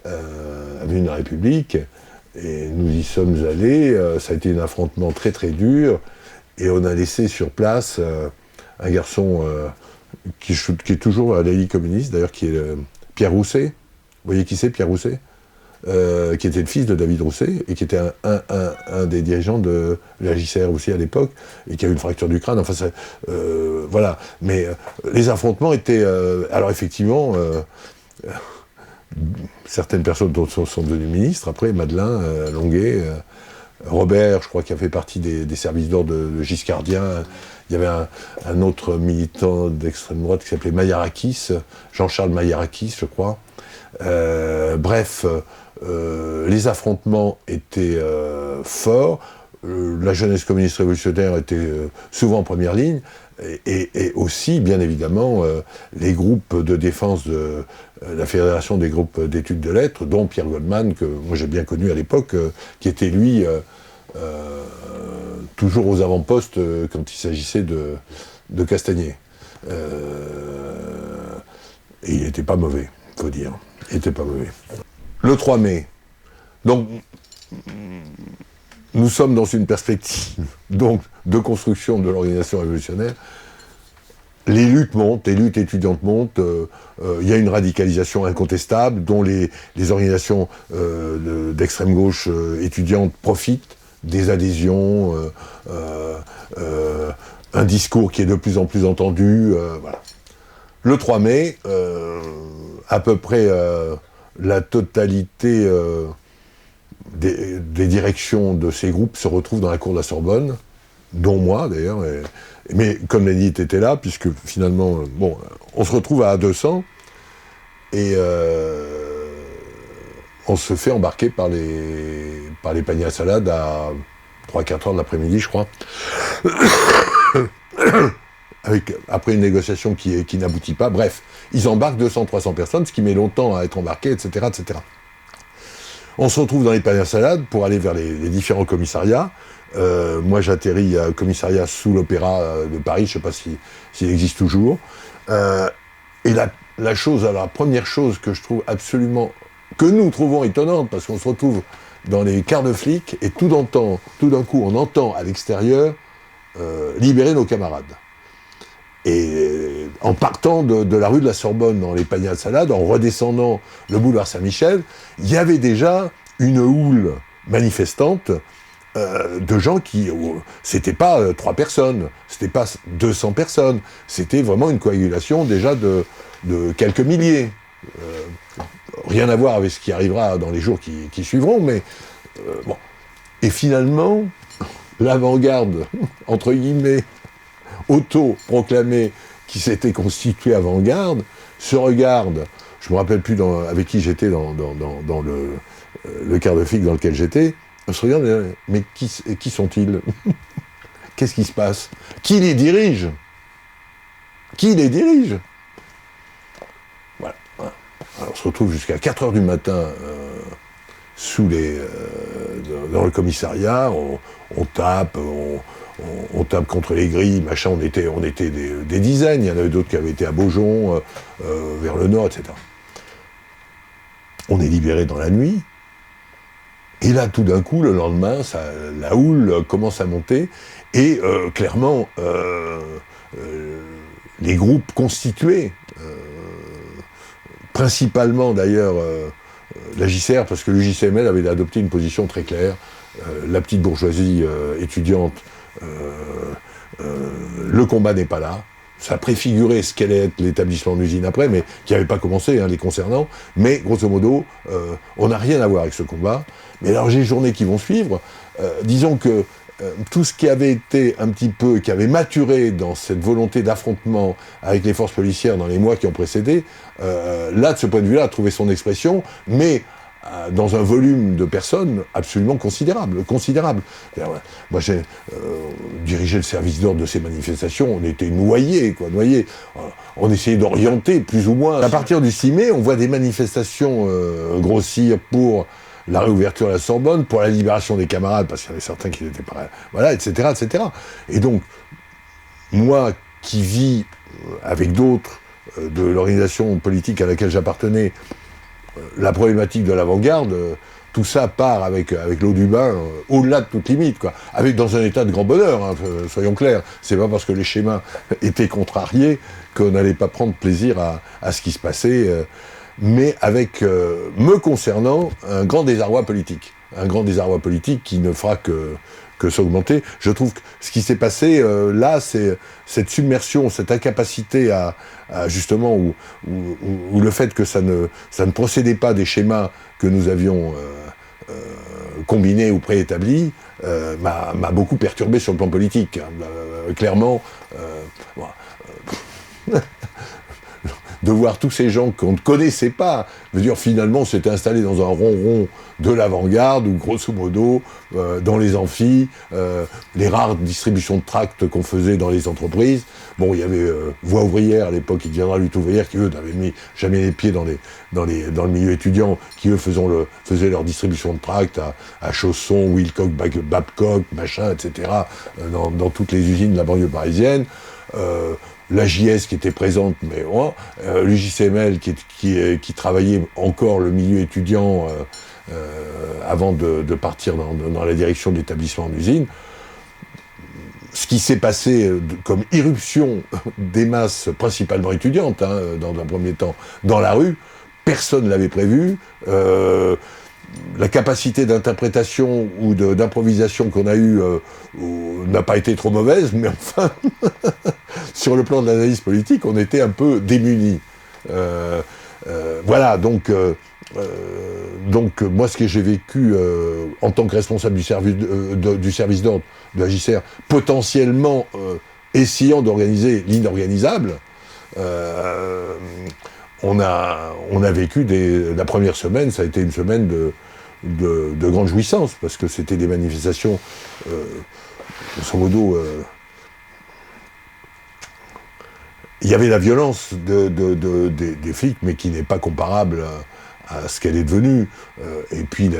avenue de la République, et nous y sommes allés. Ça a été un affrontement très très dur, et on a laissé sur place un garçon qui est toujours à la Ligue communiste, d'ailleurs, qui est Pierre Rousset. Vous voyez qui c'est, Pierre Rousset, qui était le fils de David Rousset, et qui était un des dirigeants de la JCR aussi à l'époque, et qui a eu une fracture du crâne. Enfin, voilà. Mais les affrontements étaient... alors effectivement, certaines personnes sont devenues ministres, après, Madeleine, Longuet, Robert, je crois, qui a fait partie des services d'ordre de giscardien. Il y avait un autre militant d'extrême droite qui s'appelait Mayarakis, Jean-Charles Mayarakis, je crois. Bref, les affrontements étaient forts. La jeunesse communiste révolutionnaire était souvent en première ligne. Et aussi, bien évidemment, les groupes de défense de la Fédération des groupes d'études de lettres, dont Pierre Goldman, que moi j'ai bien connu à l'époque, qui était lui toujours aux avant-postes quand il s'agissait de Castagnier. Et il n'était pas mauvais, il faut dire. Il n'était pas mauvais. Le 3 mai, donc, nous sommes dans une perspective donc, de construction de l'organisation révolutionnaire. Les luttes montent, les luttes étudiantes montent, il y a une radicalisation incontestable dont les organisations d'extrême gauche étudiantes profitent, des adhésions, un discours qui est de plus en plus entendu, voilà. Le 3 mai, à peu près la totalité des directions de ces groupes se retrouvent dans la cour de la Sorbonne, dont moi d'ailleurs, mais comme l'élite était là, puisque finalement, bon, on se retrouve à 200, et on se fait embarquer par les paniers à salade à 3-4 heures de l'après-midi, je crois. Après une négociation qui n'aboutit pas, bref, ils embarquent 200-300 personnes, ce qui met longtemps à être embarqué, etc., etc. On se retrouve dans les paniers à salade pour aller vers les différents commissariats. Moi, j'atterris au commissariat sous l'Opéra de Paris, je ne sais pas s'il existe toujours. Et la première chose que je trouve absolument... que nous trouvons étonnante, parce qu'on se retrouve dans les quarts de flics, et tout d'un coup, on entend à l'extérieur libérer nos camarades. Et en partant de la rue de la Sorbonne dans les paniers à salade, en redescendant le boulevard Saint-Michel, il y avait déjà une houle manifestante de gens qui... c'était pas 3 personnes, c'était pas 200 personnes, c'était vraiment une coagulation déjà de quelques milliers. Rien à voir avec ce qui arrivera dans les jours qui suivront, mais bon. Et finalement, l'avant-garde, entre guillemets, auto-proclamée, qui s'était constituée avant-garde, se regarde, je me rappelle plus avec qui j'étais dans le quart de flic dans lequel j'étais, on se regarde, mais qui sont-ils? Qu'est-ce qui se passe? Qui les dirige? Qui les dirige? Voilà. Alors on se retrouve jusqu'à 4 heures du matin dans le commissariat, on tape, on tape contre les grilles, machin, on était des dizaines, il y en avait d'autres qui avaient été à Beaujon, vers le nord, etc. On est libéré dans la nuit, Et là, tout d'un coup, le lendemain, la houle commence à monter, et clairement, les groupes constitués, principalement d'ailleurs la JCR, parce que le JCML avait adopté une position très claire, la petite bourgeoisie étudiante, le combat n'est pas là. Ça préfigurait ce qu'allait être l'établissement d'usine après, mais qui n'avait pas commencé, les concernant. Mais grosso modo, on n'a rien à voir avec ce combat. Mais alors, les journées qui vont suivre, disons que tout ce qui avait été un petit peu, qui avait maturé dans cette volonté d'affrontement avec les forces policières dans les mois qui ont précédé, là, de ce point de vue-là, a trouvé son expression, mais dans un volume de personnes absolument considérable. Moi, j'ai dirigé le service d'ordre de ces manifestations, on était noyés. On essayait d'orienter, plus ou moins. À partir du 6 mai, on voit des manifestations grossir pour la réouverture de la Sorbonne, pour la libération des camarades, parce qu'il y avait certains qui n'étaient pas... Voilà, etc., etc. Et donc, moi, qui vis avec d'autres de l'organisation politique à laquelle j'appartenais, la problématique de l'avant-garde, tout ça part avec l'eau du bain, au-delà de toute limite, dans un état de grand bonheur, soyons clairs. C'est pas parce que les schémas étaient contrariés qu'on n'allait pas prendre plaisir à ce qui se passait, mais avec, me concernant, un grand désarroi politique qui ne fera que s'augmenter. Je trouve que ce qui s'est passé là, c'est cette submersion, cette incapacité à justement, où le fait que ça ne procédait pas des schémas que nous avions combinés ou préétablis, m'a beaucoup perturbé sur le plan politique. Clairement, de voir tous ces gens qu'on ne connaissait pas. Je veux dire, finalement, on s'était installé dans un ronron de l'avant-garde, où grosso modo, dans les amphis, les rares distributions de tracts qu'on faisait dans les entreprises. Bon, il y avait Voix ouvrière à l'époque, qui deviendra Lutte ouvrière, qui eux n'avaient mis jamais les pieds dans le milieu étudiant, qui eux faisaient leur distribution de tracts à Chausson, Wilcock, Babcock, machin, etc., dans toutes les usines de la banlieue parisienne. La JS qui était présente, mais le JCML qui travaillait encore le milieu étudiant avant de partir dans la direction de l'établissement d'usine. Ce qui s'est passé comme irruption des masses, principalement étudiantes, dans un premier temps, dans la rue, personne ne l'avait prévu. La capacité d'interprétation ou d'improvisation qu'on a eue n'a pas été trop mauvaise, mais enfin, sur le plan de l'analyse politique, on était un peu démunis. Voilà, donc moi, ce que j'ai vécu en tant que responsable du service d'ordre de la JCR, potentiellement essayant d'organiser l'inorganisable, on a vécu la première semaine, ça a été une semaine de grande jouissance, parce que c'était des manifestations, grosso modo, il y avait la violence des flics, mais qui n'est pas comparable à ce qu'elle est devenue, et puis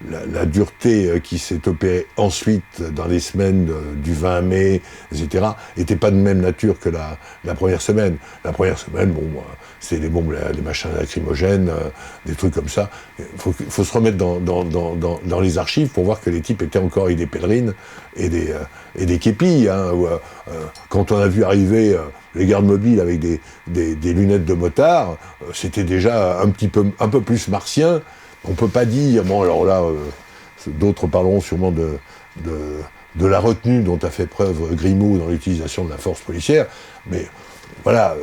la dureté qui s'est opérée ensuite dans les semaines du 20 mai, etc., n'était pas de même nature que la première semaine. La première semaine, c'était des bombes, les machins lacrymogènes, des trucs comme ça. Il faut se remettre dans les archives pour voir que les types étaient encore avec des pèlerines et des képis. Quand on a vu arriver les gardes mobiles avec des lunettes de motard, c'était déjà un peu plus martien. On peut pas dire, alors là, d'autres parleront sûrement de la retenue dont a fait preuve Grimaud dans l'utilisation de la force policière, mais voilà,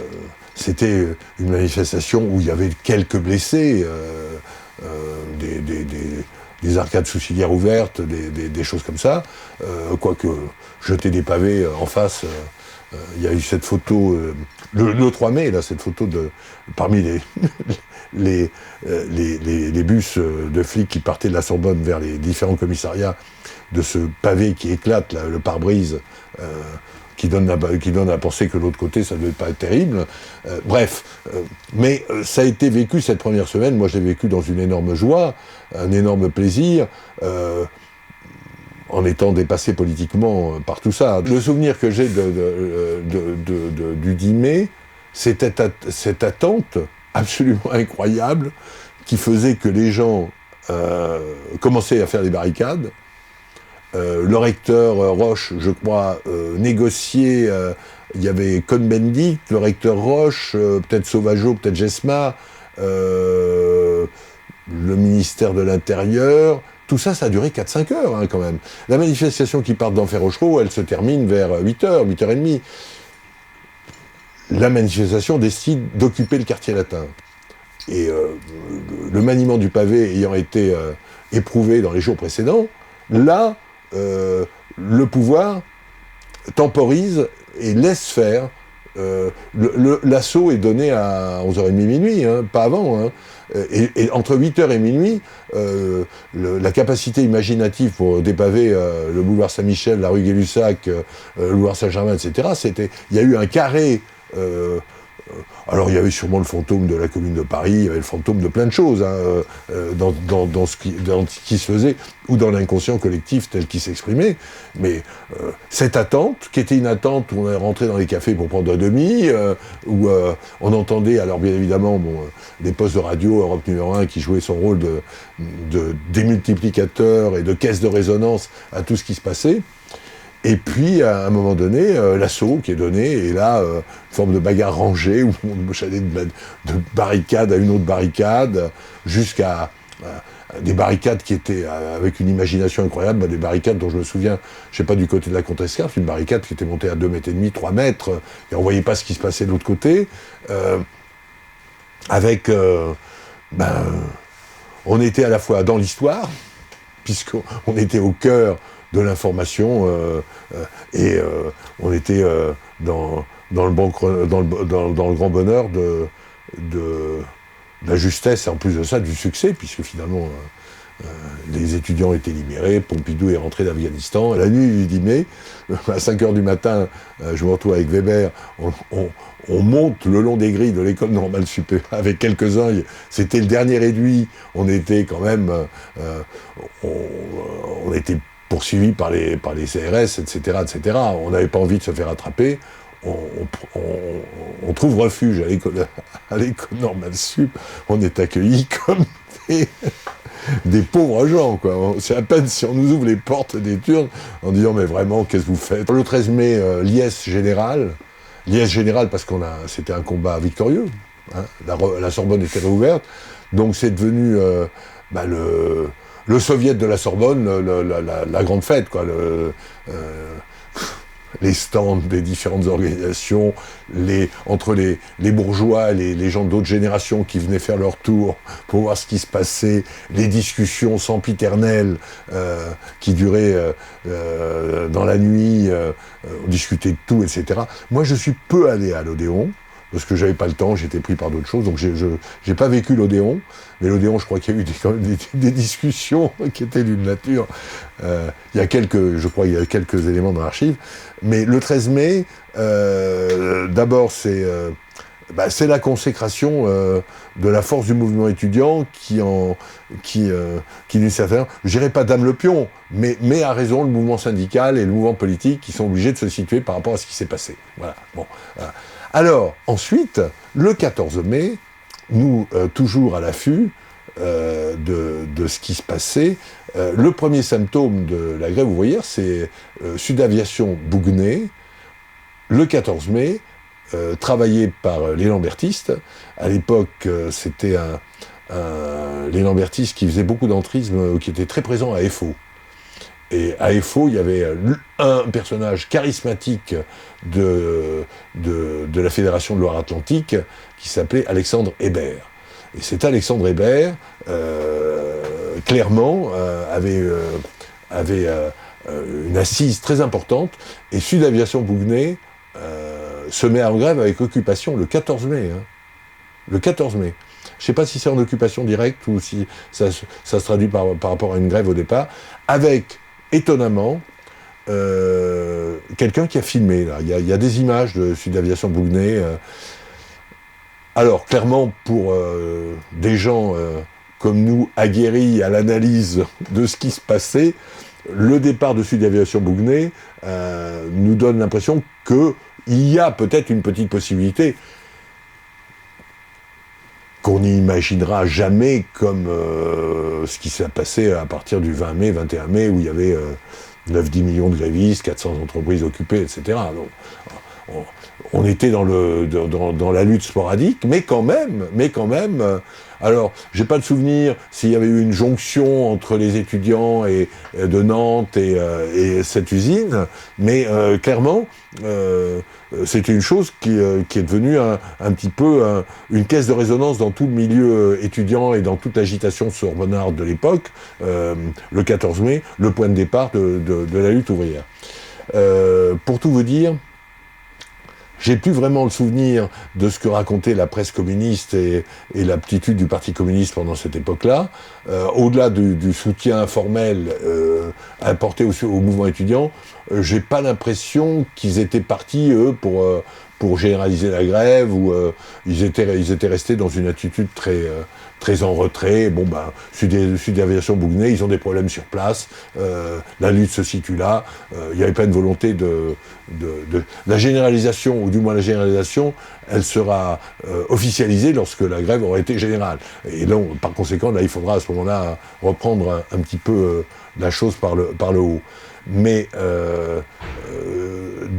c'était une manifestation où il y avait quelques blessés, des arcades sourcilières ouvertes, des choses comme ça, quoique jeter des pavés en face. Il y a eu cette photo, le 3 mai, là, cette photo parmi les bus de flics qui partaient de la Sorbonne vers les différents commissariats, de ce pavé qui éclate, là, le pare-brise, qui donne à penser que l'autre côté, ça ne devait pas être terrible. Mais ça a été vécu cette première semaine, moi je l'ai vécu dans une énorme joie, un énorme plaisir, en étant dépassé politiquement par tout ça. Le souvenir que j'ai du 10 mai, c'était cette attente absolument incroyable qui faisait que les gens commençait à faire des barricades. Le recteur Roche, je crois, négociait. Il y avait Cohn-Bendit, le recteur Roche, peut-être Sauvageau, peut-être Gesma, le ministère de l'Intérieur. Tout ça, ça a duré 4-5 heures, hein, quand même. La manifestation qui part d'Enfer Rochereau, elle se termine vers 8h, 8h30. La manifestation décide d'occuper le quartier latin. Et le maniement du pavé ayant été éprouvé dans les jours précédents, là, le pouvoir temporise et laisse faire. L'assaut est donné à 11h30 minuit, hein, pas avant. Hein. Et entre 8h et minuit, la capacité imaginative pour dépaver le boulevard Saint-Michel, la rue Gay-Lussac, le boulevard Saint-Germain, etc., il y a eu un carré. Alors il y avait sûrement le fantôme de la Commune de Paris, il y avait le fantôme de plein de choses hein, dans ce qui se faisait, ou dans l'inconscient collectif tel qu'il s'exprimait. Mais cette attente, qui était une attente où on est rentré dans les cafés pour prendre un demi, où on entendait, alors bien évidemment, des postes de radio, Europe numéro 1, qui jouaient son rôle de démultiplicateur et de caisse de résonance à tout ce qui se passait. Et puis, à un moment donné, l'assaut qui est donné, et là, une forme de bagarre rangée, où on allait de barricade à une autre barricade, jusqu'à des barricades qui étaient, avec une imagination incroyable, des barricades dont je me souviens, je sais pas, du côté de la Contrescarpe, une barricade qui était montée à 2,5 mètres, 3 mètres, et on voyait pas ce qui se passait de l'autre côté, avec, on était à la fois dans l'histoire, puisqu'on était au cœur de l'information et on était dans le grand bonheur de la justesse et en plus de ça du succès, puisque finalement les étudiants étaient libérés, Pompidou est rentré d'Afghanistan. La nuit du 10 mai, à 5h du matin, je me retrouve avec Weber, on monte le long des grilles de l'école normale supérieure avec quelques-uns, c'était le dernier réduit, on était quand même, on était poursuivi par les CRS, etc., etc. On n'avait pas envie de se faire attraper. On trouve refuge à l'école normale sup. On est accueillis comme des pauvres gens, quoi. C'est à peine si on nous ouvre les portes des turnes en disant mais vraiment qu'est-ce que vous faites. Le 13 mai, liesse générale parce c'était un combat victorieux. Hein. La Sorbonne était réouverte, donc c'est devenu le soviet de la Sorbonne, la grande fête, quoi. Les stands des différentes organisations, entre les bourgeois et les gens d'autres générations qui venaient faire leur tour pour voir ce qui se passait, les discussions sempiternelles qui duraient dans la nuit, on discutait de tout, etc. Moi, je suis peu allé à l'Odéon, parce que j'avais pas le temps, j'étais pris par d'autres choses, donc j'ai pas vécu l'Odéon, mais l'Odéon, je crois qu'il y a eu quand même des discussions qui étaient d'une nature, il y a quelques éléments dans l'archive, mais le 13 mai, d'abord c'est la consécration de la force du mouvement étudiant qui d'une certaine, je dirais pas dame le pion, mais a raison le mouvement syndical et le mouvement politique qui sont obligés de se situer par rapport à ce qui s'est passé. Voilà. Bon. Voilà. Alors, ensuite, le 14 mai, nous, toujours à l'affût de ce qui se passait, le premier symptôme de la grève ouvrière, c'est Sud Aviation Bouguenais, le 14 mai, travaillé par les Lambertistes. À l'époque, c'était les Lambertistes qui faisaient beaucoup d'entrisme, qui étaient très présents à FO. Et à FO, il y avait un personnage charismatique de la Fédération de Loire-Atlantique qui s'appelait Alexandre Hébert. Et cet Alexandre Hébert, clairement, avait une assise très importante, et Sud Aviation Bouguenais se met en grève avec occupation le 14 mai. Hein. Le 14 mai. Je ne sais pas si c'est en occupation directe ou si ça se traduit par rapport à une grève au départ, avec, étonnamment, quelqu'un qui a filmé. Là. Il y a des images de Sud Aviation Bouguenais. Alors, clairement, pour des gens comme nous, aguerris à l'analyse de ce qui se passait, le départ de Sud Aviation Bouguenais nous donne l'impression qu'il y a peut-être une petite possibilité qu'on n'imaginera jamais comme ce qui s'est passé à partir du 20 mai, 21 mai, où il y avait 9-10 millions de grévistes, 400 entreprises occupées, etc. Donc, on était dans la lutte sporadique, mais quand même, alors, j'ai pas de souvenir s'il y avait eu une jonction entre les étudiants de Nantes et cette usine, mais clairement, c'était une chose qui est devenue un petit peu une caisse de résonance dans tout le milieu étudiant et dans toute l'agitation sorbonnarde de l'époque, le 14 mai, le point de départ de la lutte ouvrière. Pour tout vous dire, j'ai plus vraiment le souvenir de ce que racontait la presse communiste et l'aptitude du Parti communiste pendant cette époque-là. Au-delà du soutien informel apporté au mouvement étudiant, j'ai pas l'impression qu'ils étaient partis, eux, pour généraliser la grève, ou ils étaient restés dans une attitude très en retrait. Bon, ben, Sud Aviation Bouguenais, ils ont des problèmes sur place, la lutte se situe là, il n'y avait pas une volonté de la généralisation, ou du moins la généralisation, elle sera officialisée lorsque la grève aura été générale. Et donc, par conséquent, là, il faudra à ce moment-là reprendre un petit peu la chose par le haut. Mais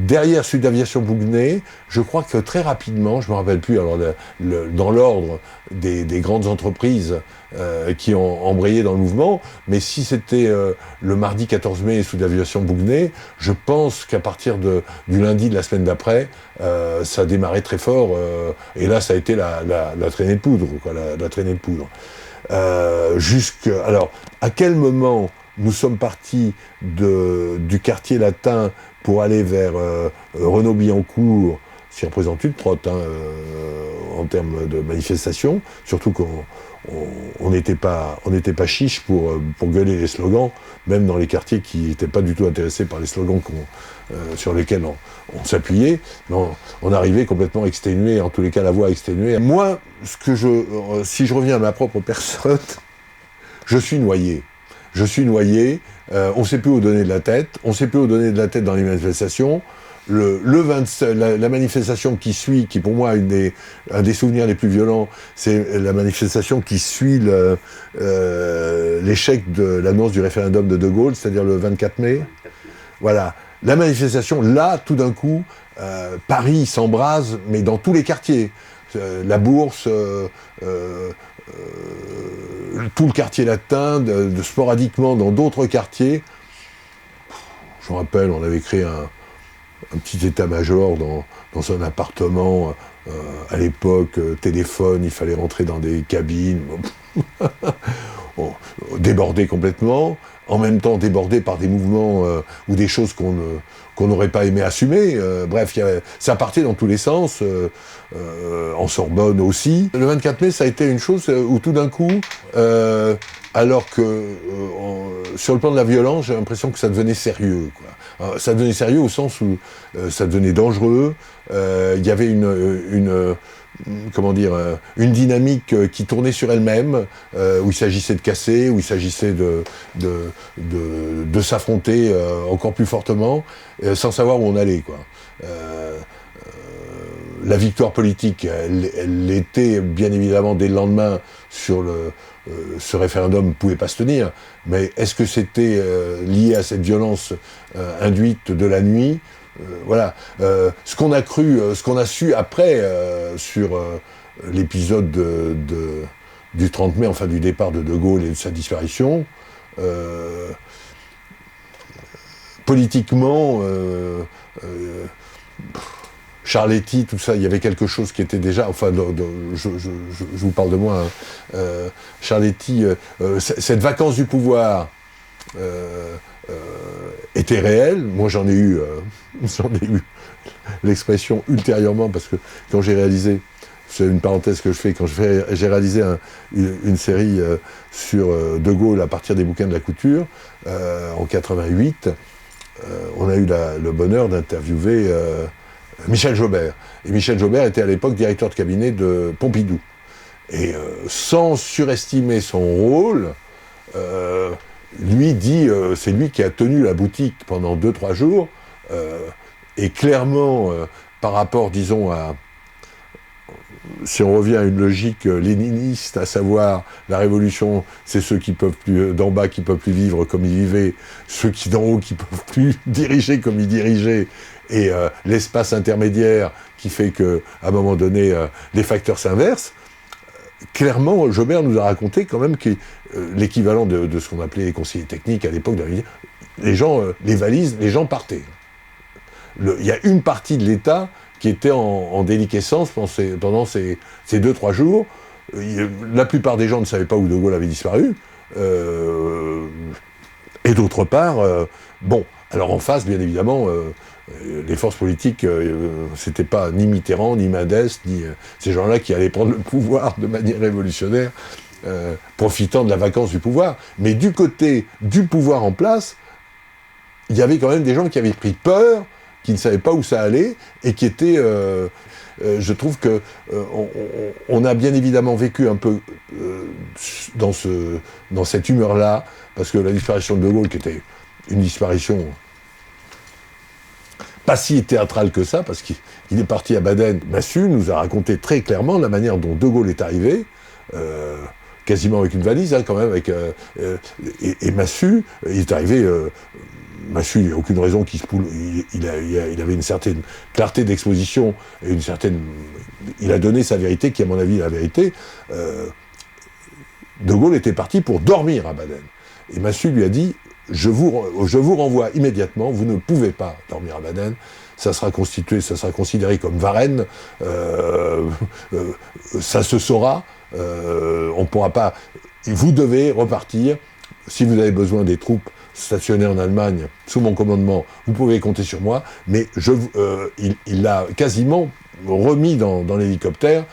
derrière Sud Aviation Bouguenais, je crois que très rapidement, je ne me rappelle plus alors dans l'ordre des grandes entreprises qui ont embrayé dans le mouvement, mais si c'était le mardi 14 mai Sud Aviation Bouguenais, je pense qu'à partir du lundi de la semaine d'après, ça a démarré très fort, et là ça a été la traînée de poudre, quoi, la traînée de poudre. Alors, à quel moment nous sommes partis du quartier latin pour aller vers Renaud-Billancourt, ce qui représente une trotte en termes de manifestation, surtout qu'on n'était pas chiche pour gueuler les slogans, même dans les quartiers qui n'étaient pas du tout intéressés par les slogans sur lesquels on s'appuyait. Non, on arrivait complètement exténué, en tous les cas la voix exténuée. Moi, si je reviens à ma propre personne, je suis noyé. On ne sait plus où donner de la tête, dans les manifestations. La manifestation qui suit, qui pour moi est un des souvenirs les plus violents, c'est la manifestation qui suit l'échec de l'annonce du référendum de De Gaulle, c'est-à-dire le 24 mai. Voilà. La manifestation, là, tout d'un coup, Paris s'embrase, mais dans tous les quartiers. La Bourse, tout le quartier latin, sporadiquement dans d'autres quartiers. Je me rappelle, on avait créé un petit état-major dans un appartement, à l'époque, téléphone, il fallait rentrer dans des cabines, débordé complètement, en même temps débordé par des mouvements ou des choses qu'on n'aurait pas aimé assumer. Bref, ça partait dans tous les sens, en Sorbonne aussi. Le 24 mai, ça a été une chose où tout d'un coup, alors que sur le plan de la violence, j'ai l'impression que ça devenait sérieux, quoi. Ça devenait sérieux au sens où ça devenait dangereux. Il y avait une dynamique qui tournait sur elle-même, où il s'agissait de casser, où il s'agissait de s'affronter encore plus fortement, sans savoir où on allait, quoi. La victoire politique, elle était bien évidemment dès le lendemain sur ce référendum ne pouvait pas se tenir, mais est-ce que c'était lié à cette violence induite de la nuit ? Voilà. Ce qu'on a su après sur l'épisode du 30 mai, enfin du départ de Gaulle et de sa disparition, politiquement, Charletti, tout ça, il y avait quelque chose qui était déjà, enfin, je vous parle de moi, hein, Charletti, cette vacance du pouvoir était réelle. Moi, j'en ai eu l'expression ultérieurement, parce que quand j'ai réalisé, c'est une parenthèse que je fais, quand j'ai réalisé une série sur De Gaulle à partir des bouquins de la couture, en 88, on a eu le bonheur d'interviewer Michel Joubert. Et Michel Joubert était à l'époque directeur de cabinet de Pompidou. Et sans surestimer son rôle, lui dit, c'est lui qui a tenu la boutique pendant 2-3 jours, et clairement, par rapport, disons, si on revient à une logique léniniste, à savoir la révolution, c'est ceux qui peuvent plus, d'en bas qui peuvent plus vivre comme ils vivaient, ceux qui d'en haut qui peuvent plus diriger comme ils dirigeaient, et l'espace intermédiaire qui fait que, à un moment donné, les facteurs s'inversent. Clairement, Joubert nous a raconté quand même que l'équivalent de ce qu'on appelait les conseillers techniques à l'époque, les gens, les valises, les gens partaient. Il y a une partie de l'État qui était en déliquescence pendant ces 2-3 jours. La plupart des gens ne savaient pas où De Gaulle avait disparu. Et d'autre part, bon, alors en face, bien évidemment, les forces politiques, c'était pas ni Mitterrand, ni Mendes, ni ces gens-là qui allaient prendre le pouvoir de manière révolutionnaire, profitant de la vacance du pouvoir. Mais du côté du pouvoir en place, il y avait quand même des gens qui avaient pris peur, qui ne savaient pas où ça allait, et qui étaient... je trouve que on a bien évidemment vécu un peu dans cette humeur-là, parce que la disparition de De Gaulle, qui était une disparition pas si théâtrale que ça, parce qu'il est parti à Baden. Massu nous a raconté très clairement la manière dont De Gaulle est arrivé, quasiment avec une valise, hein, quand même, et Massu, il est arrivé... Massu, il n'y a aucune raison qu'il se poule. Il avait une certaine clarté d'exposition et une certaine... Il a donné sa vérité, qui, à mon avis, est la vérité. De Gaulle était parti pour dormir à Baden. Et Massu lui a dit, je vous renvoie immédiatement, vous ne pouvez pas dormir à Baden, ça sera considéré comme Varennes, ça se saura, on ne pourra pas... Vous devez repartir, si vous avez besoin des troupes stationné en Allemagne, sous mon commandement, vous pouvez compter sur moi, mais il l'a quasiment remis dans l'hélicoptère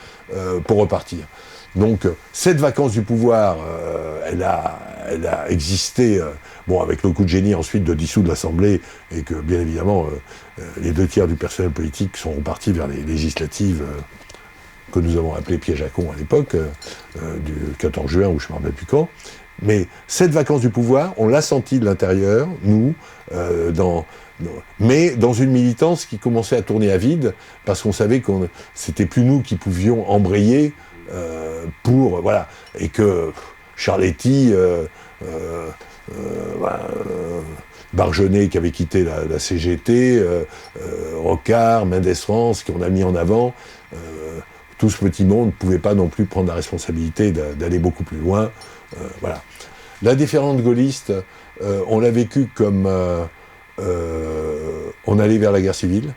pour repartir. Donc, cette vacance du pouvoir, elle a existé, bon, avec le coup de génie ensuite de dissoudre l'Assemblée, et que, bien évidemment, les 2/3 du personnel politique sont repartis vers les législatives que nous avons appelées piège à con à l'époque, du 14 juin, ou je ne me rappelle plus quand. Mais cette vacance du pouvoir, on l'a senti de l'intérieur, nous, mais dans une militance qui commençait à tourner à vide, parce qu'on savait que c'était plus nous qui pouvions embrayer pour... Voilà. Et que Charletti, Bargenet qui avait quitté la CGT, Rocard, Mendes France, qu'on a mis en avant, tout ce petit monde ne pouvait pas non plus prendre la responsabilité d'aller beaucoup plus loin. Voilà. La déferlante gaulliste, on l'a vécu comme on allait vers la guerre civile,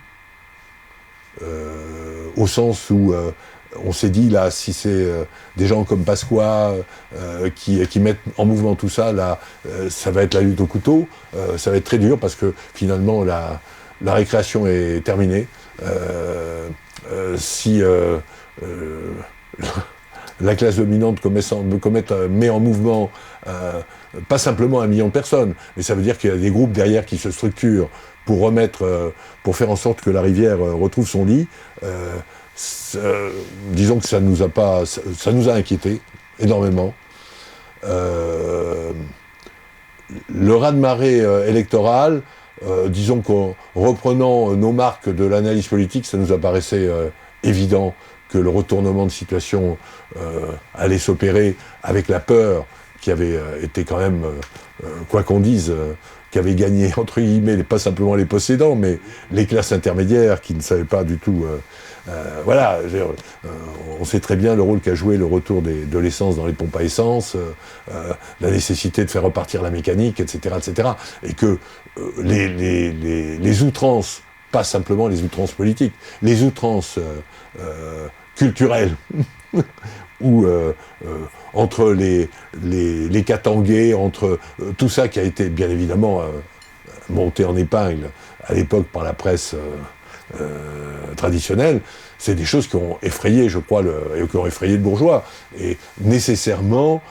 au sens où on s'est dit, là, si c'est des gens comme Pasqua qui mettent en mouvement tout ça, là, ça va être la lutte au couteau, ça va être très dur, parce que finalement, la récréation est terminée. Si la classe dominante met en mouvement pas simplement 1 million de personnes, mais ça veut dire qu'il y a des groupes derrière qui se structurent pour pour faire en sorte que la rivière retrouve son lit. Disons que ça nous a inquiétés énormément. Le raz-de-marée électoral, disons qu'en reprenant nos marques de l'analyse politique, ça nous apparaissait évident que le retournement de situation allait s'opérer avec la peur qui avait été quand même, quoi qu'on dise, qui avait gagné, entre guillemets, pas simplement les possédants, mais les classes intermédiaires qui ne savaient pas du tout... voilà, on sait très bien le rôle qu'a joué le retour de l'essence dans les pompes à essence, la nécessité de faire repartir la mécanique, etc., etc. Et que les outrances, pas simplement les outrances politiques, les outrances culturelles, ou entre les Katangais, entre tout ça qui a été bien évidemment monté en épingle à l'époque par la presse traditionnelle, c'est des choses qui ont effrayé, je crois, qui ont effrayé le bourgeois. Et nécessairement,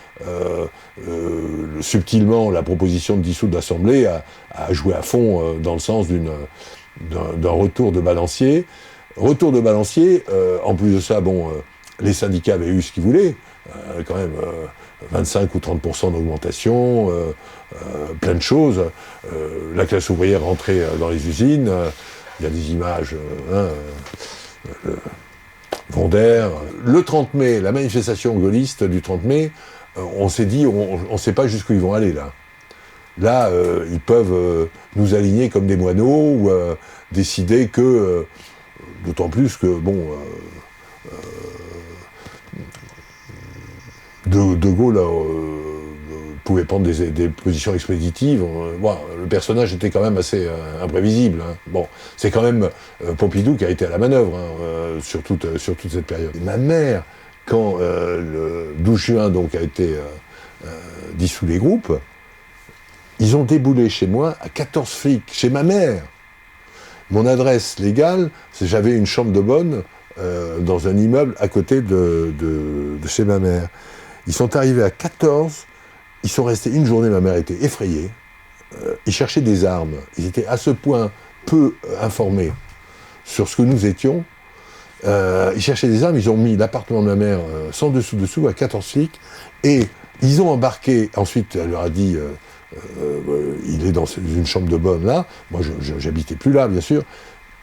subtilement, la proposition de dissoudre l'Assemblée a joué à fond dans le sens d'un retour de balancier. Retour de balancier, en plus de ça, bon, les syndicats avaient eu ce qu'ils voulaient, quand même 25 ou 30% d'augmentation, plein de choses. La classe ouvrière rentrait dans les usines, il y a des images, secondaire. Le 30 mai, la manifestation gaulliste du 30 mai, on s'est dit, on ne sait pas jusqu'où ils vont aller là. Là, ils peuvent nous aligner comme des moineaux ou décider que, d'autant plus que, bon, De Gaulle pouvait prendre des positions expéditives. Bon, le personnage était quand même assez imprévisible. Hein. Bon, c'est quand même Pompidou qui a été à la manœuvre sur toute cette période. Et ma mère, quand le 12 juin donc, a été dissous les groupes, ils ont déboulé chez moi à 14 flics, chez ma mère. Mon adresse légale, j'avais une chambre de bonne dans un immeuble à côté de chez ma mère. Ils sont arrivés à 14, ils sont restés une journée, ma mère était effrayée. Ils cherchaient des armes. Ils étaient à ce point peu informés sur ce que nous étions. Ils cherchaient des armes, ils ont mis l'appartement de ma mère sans dessous à 14 flics, et ils ont embarqué, ensuite elle leur a dit, il est dans une chambre de bonne là, moi j'habitais plus là bien sûr.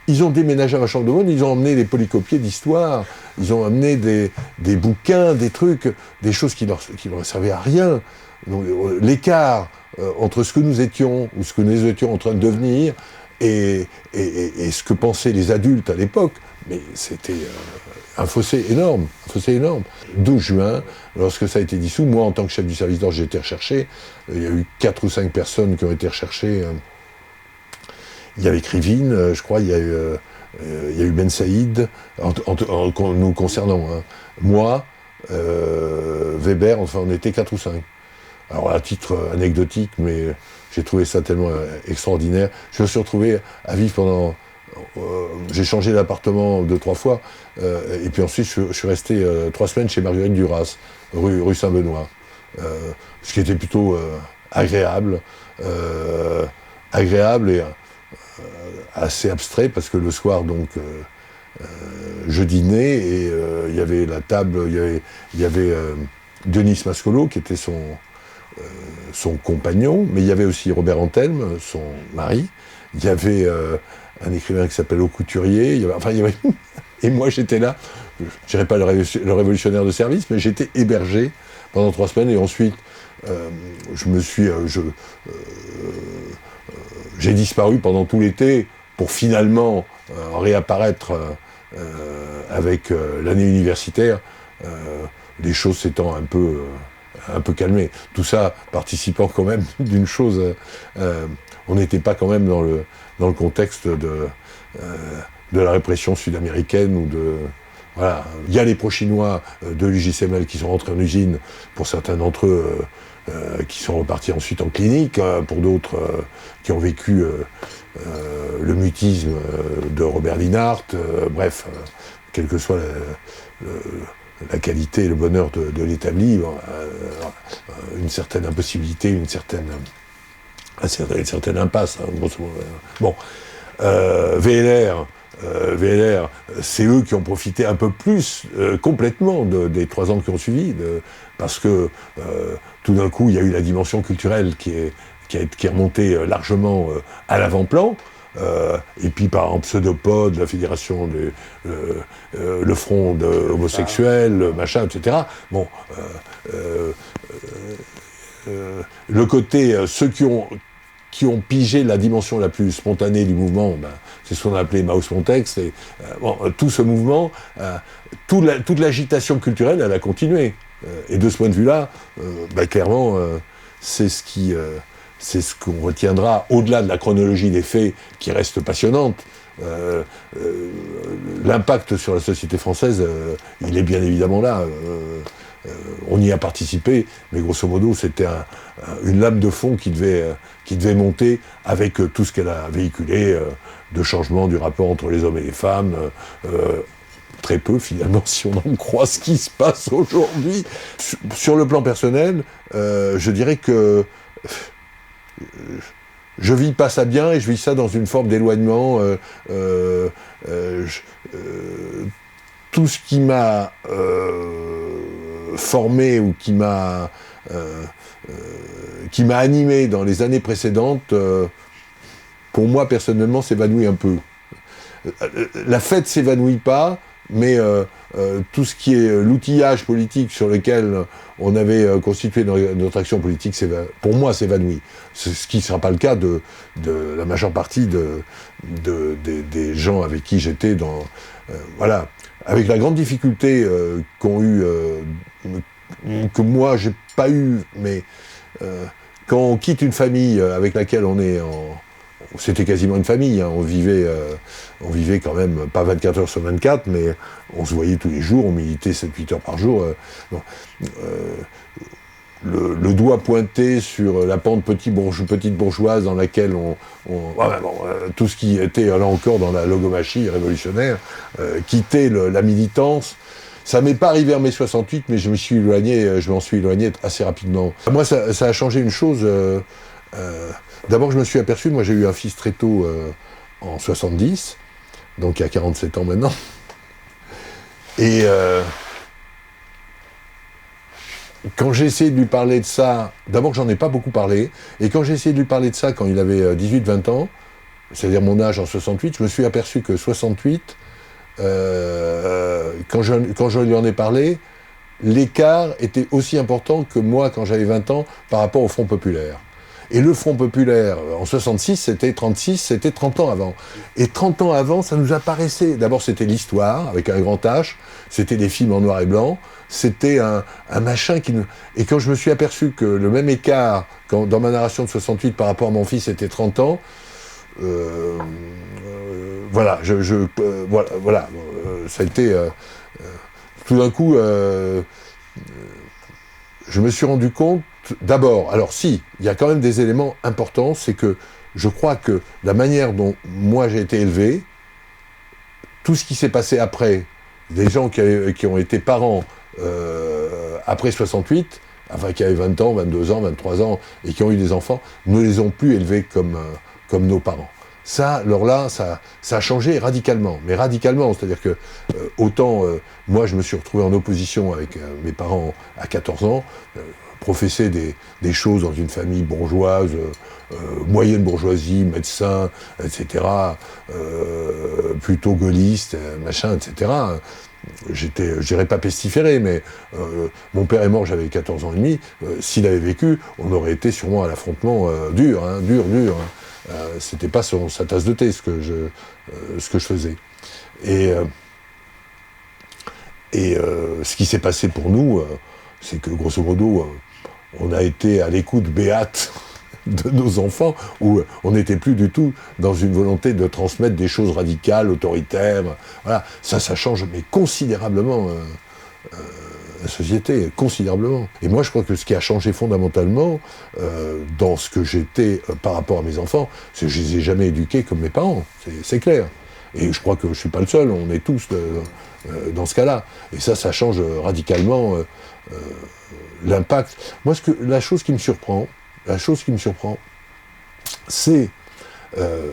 Ils ont déménagé à ma chambre de bonne, ils ont emmené des polycopiés d'histoire, ils ont amené des bouquins, des trucs, des choses qui leur servaient à rien. Donc, l'écart entre ce que nous étions, ou ce que nous étions en train de devenir, et ce que pensaient les adultes à l'époque, mais c'était un fossé énorme, 12 juin, lorsque ça a été dissous, moi en tant que chef du service d'ordre, j'ai été recherché. Il y a eu 4 ou 5 personnes qui ont été recherchées. Il y avait Krivine, je crois, il y a eu Ben Saïd, nous concernant. Hein. Moi, Weber, enfin on était 4 ou 5. Alors à titre anecdotique, mais j'ai trouvé ça tellement extraordinaire. Je me suis retrouvé à vivre pendant... j'ai changé d'appartement 2-3 fois, et puis ensuite je suis resté 3 semaines chez Marguerite Duras, rue Saint-Benoît. Ce qui était plutôt agréable et assez abstrait, parce que le soir, donc, je dînais, et il y avait la table, il y avait Denis Mascolo, qui était son compagnon, mais il y avait aussi Robert Antelme, son mari, il y avait un écrivain qui s'appelle Aucouturier, il y avait et moi j'étais là, je dirais pas le révolutionnaire de service, mais j'étais hébergé pendant 3 semaines, et ensuite j'ai disparu pendant tout l'été pour finalement réapparaître avec l'année universitaire, les choses s'étant un peu calmées. Tout ça participant quand même d'une chose, on n'était pas quand même dans le contexte de la répression sud-américaine ou de... Voilà. Il y a les pro-chinois de l'UJCML qui sont rentrés en usine, pour certains d'entre eux qui sont repartis ensuite en clinique, pour d'autres qui ont vécu le mutisme de Robert Linhart, bref, quelle que soit la qualité et le bonheur de l'établi, une certaine impossibilité, une certaine impasse, hein, grosso modo. Bon, VLR, c'est eux qui ont profité un peu plus complètement des 3 ans qui ont suivi, parce que tout d'un coup, il y a eu la dimension culturelle qui est remontée largement à l'avant-plan. Et puis par exemple Pseudopode, la fédération, le front homosexuel, machin, etc. Bon, le côté, ceux qui ont pigé la dimension la plus spontanée du mouvement, c'est ce qu'on a appelé Mao Spontex, et tout ce mouvement, toute l'agitation culturelle, elle a continué. Et de ce point de vue-là, clairement, c'est ce qu'on retiendra, au-delà de la chronologie des faits qui reste passionnante. L'impact sur la société française, il est bien évidemment là. On y a participé, mais grosso modo, c'était une lame de fond qui devait monter avec tout ce qu'elle a véhiculé, de changement du rapport entre les hommes et les femmes, très peu finalement, si on en croit ce qui se passe aujourd'hui. Sur le plan personnel, je dirais que je vis pas ça bien, et je vis ça dans une forme d'éloignement. Tout ce qui m'a formé ou qui m'a animé dans les années précédentes, pour moi personnellement s'évanouit un peu. La fête s'évanouit pas, mais tout ce qui est l'outillage politique sur lequel on avait constitué notre action politique, pour moi, s'évanouit. Ce qui ne sera pas le cas de la majeure partie des gens avec qui j'étais dans... voilà. Avec la grande difficulté qu'ont eu... que moi, j'ai pas eu, mais... quand on quitte une famille avec laquelle on est c'était quasiment une famille, hein. On vivait quand même, pas 24 heures sur 24, mais on se voyait tous les jours, on militait 7-8 heures par jour. Le doigt pointé sur la pente petite bourgeoise dans laquelle tout ce qui était, là encore, dans la logomachie révolutionnaire, quitter la militance. Ça m'est pas arrivé en mai 68, mais je m'en suis éloigné assez rapidement. Moi, ça a changé une chose. D'abord, je me suis aperçu, moi j'ai eu un fils très tôt, en 70, donc il y a 47 ans maintenant. Et quand j'ai essayé de lui parler de ça, d'abord j'en ai pas beaucoup parlé, et quand j'ai essayé de lui parler de ça quand il avait 18-20 ans, c'est-à-dire mon âge en 68, je me suis aperçu que 68, quand je lui en ai parlé, l'écart était aussi important que moi quand j'avais 20 ans par rapport au Front Populaire. Et le Front Populaire, en 66, c'était 30 ans avant. Et 30 ans avant, ça nous apparaissait... D'abord, c'était l'histoire, avec un grand H, c'était des films en noir et blanc, c'était un machin qui nous... Et quand je me suis aperçu que le même écart, dans ma narration de 68 par rapport à mon fils, c'était 30 ans, voilà, voilà, ça a été... tout d'un coup, je me suis rendu compte, d'abord, alors si, il y a quand même des éléments importants, c'est que je crois que la manière dont moi j'ai été élevé, tout ce qui s'est passé après, des gens qui ont été parents après 68, enfin qui avaient 20 ans, 22 ans, 23 ans, et qui ont eu des enfants, ne les ont plus élevés comme nos parents. Ça, alors là, ça a changé radicalement, mais radicalement, c'est-à-dire que autant moi je me suis retrouvé en opposition avec mes parents à 14 ans, professer des choses dans une famille bourgeoise, moyenne bourgeoisie, médecin, etc., plutôt gaulliste, machin, etc. Je dirais pas pestiféré, mais mon père est mort, j'avais 14 ans et demi, s'il avait vécu, on aurait été sûrement à l'affrontement dur. C'était pas sa tasse de thé ce que je faisais. Et ce qui s'est passé pour nous, c'est que grosso modo, on a été à l'écoute béate de nos enfants, où on n'était plus du tout dans une volonté de transmettre des choses radicales, autoritaires. Voilà, ça change mais considérablement la société, considérablement. Et moi, je crois que ce qui a changé fondamentalement dans ce que j'étais par rapport à mes enfants, c'est que je les ai jamais éduqués comme mes parents, c'est clair. Et je crois que je suis pas le seul, on est tous dans ce cas-là. Et ça change radicalement l'impact. Moi, la chose qui me surprend, c'est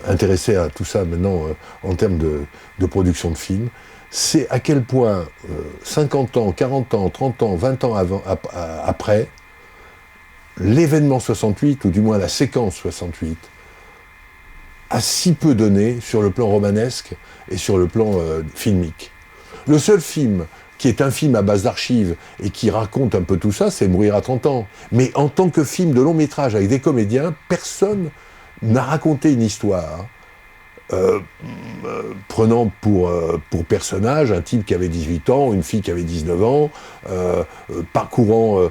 intéressé à tout ça maintenant en termes de production de films, c'est à quel point 50 ans, 40 ans, 30 ans, 20 ans après, l'événement 68, ou du moins la séquence 68, a si peu donné sur le plan romanesque et sur le plan filmique. Le seul film qui est un film à base d'archives et qui raconte un peu tout ça, c'est Mourir à 30 ans. Mais en tant que film de long métrage avec des comédiens, personne n'a raconté une histoire prenant pour personnage un type qui avait 18 ans, une fille qui avait 19 ans, parcourant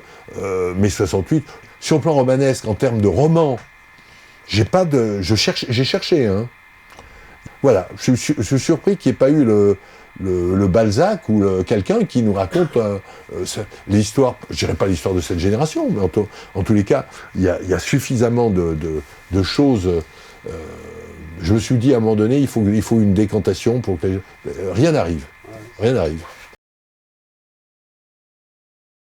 mai 68. Sur le plan romanesque, en termes de roman, j'ai cherché, hein. Voilà, je suis surpris qu'il n'y ait pas eu le Balzac ou quelqu'un qui nous raconte l'histoire, je dirais pas l'histoire de cette génération, mais en tous les cas, il y a suffisamment de choses. Je me suis dit à un moment donné, il faut une décantation pour que rien n'arrive. Rien n'arrive.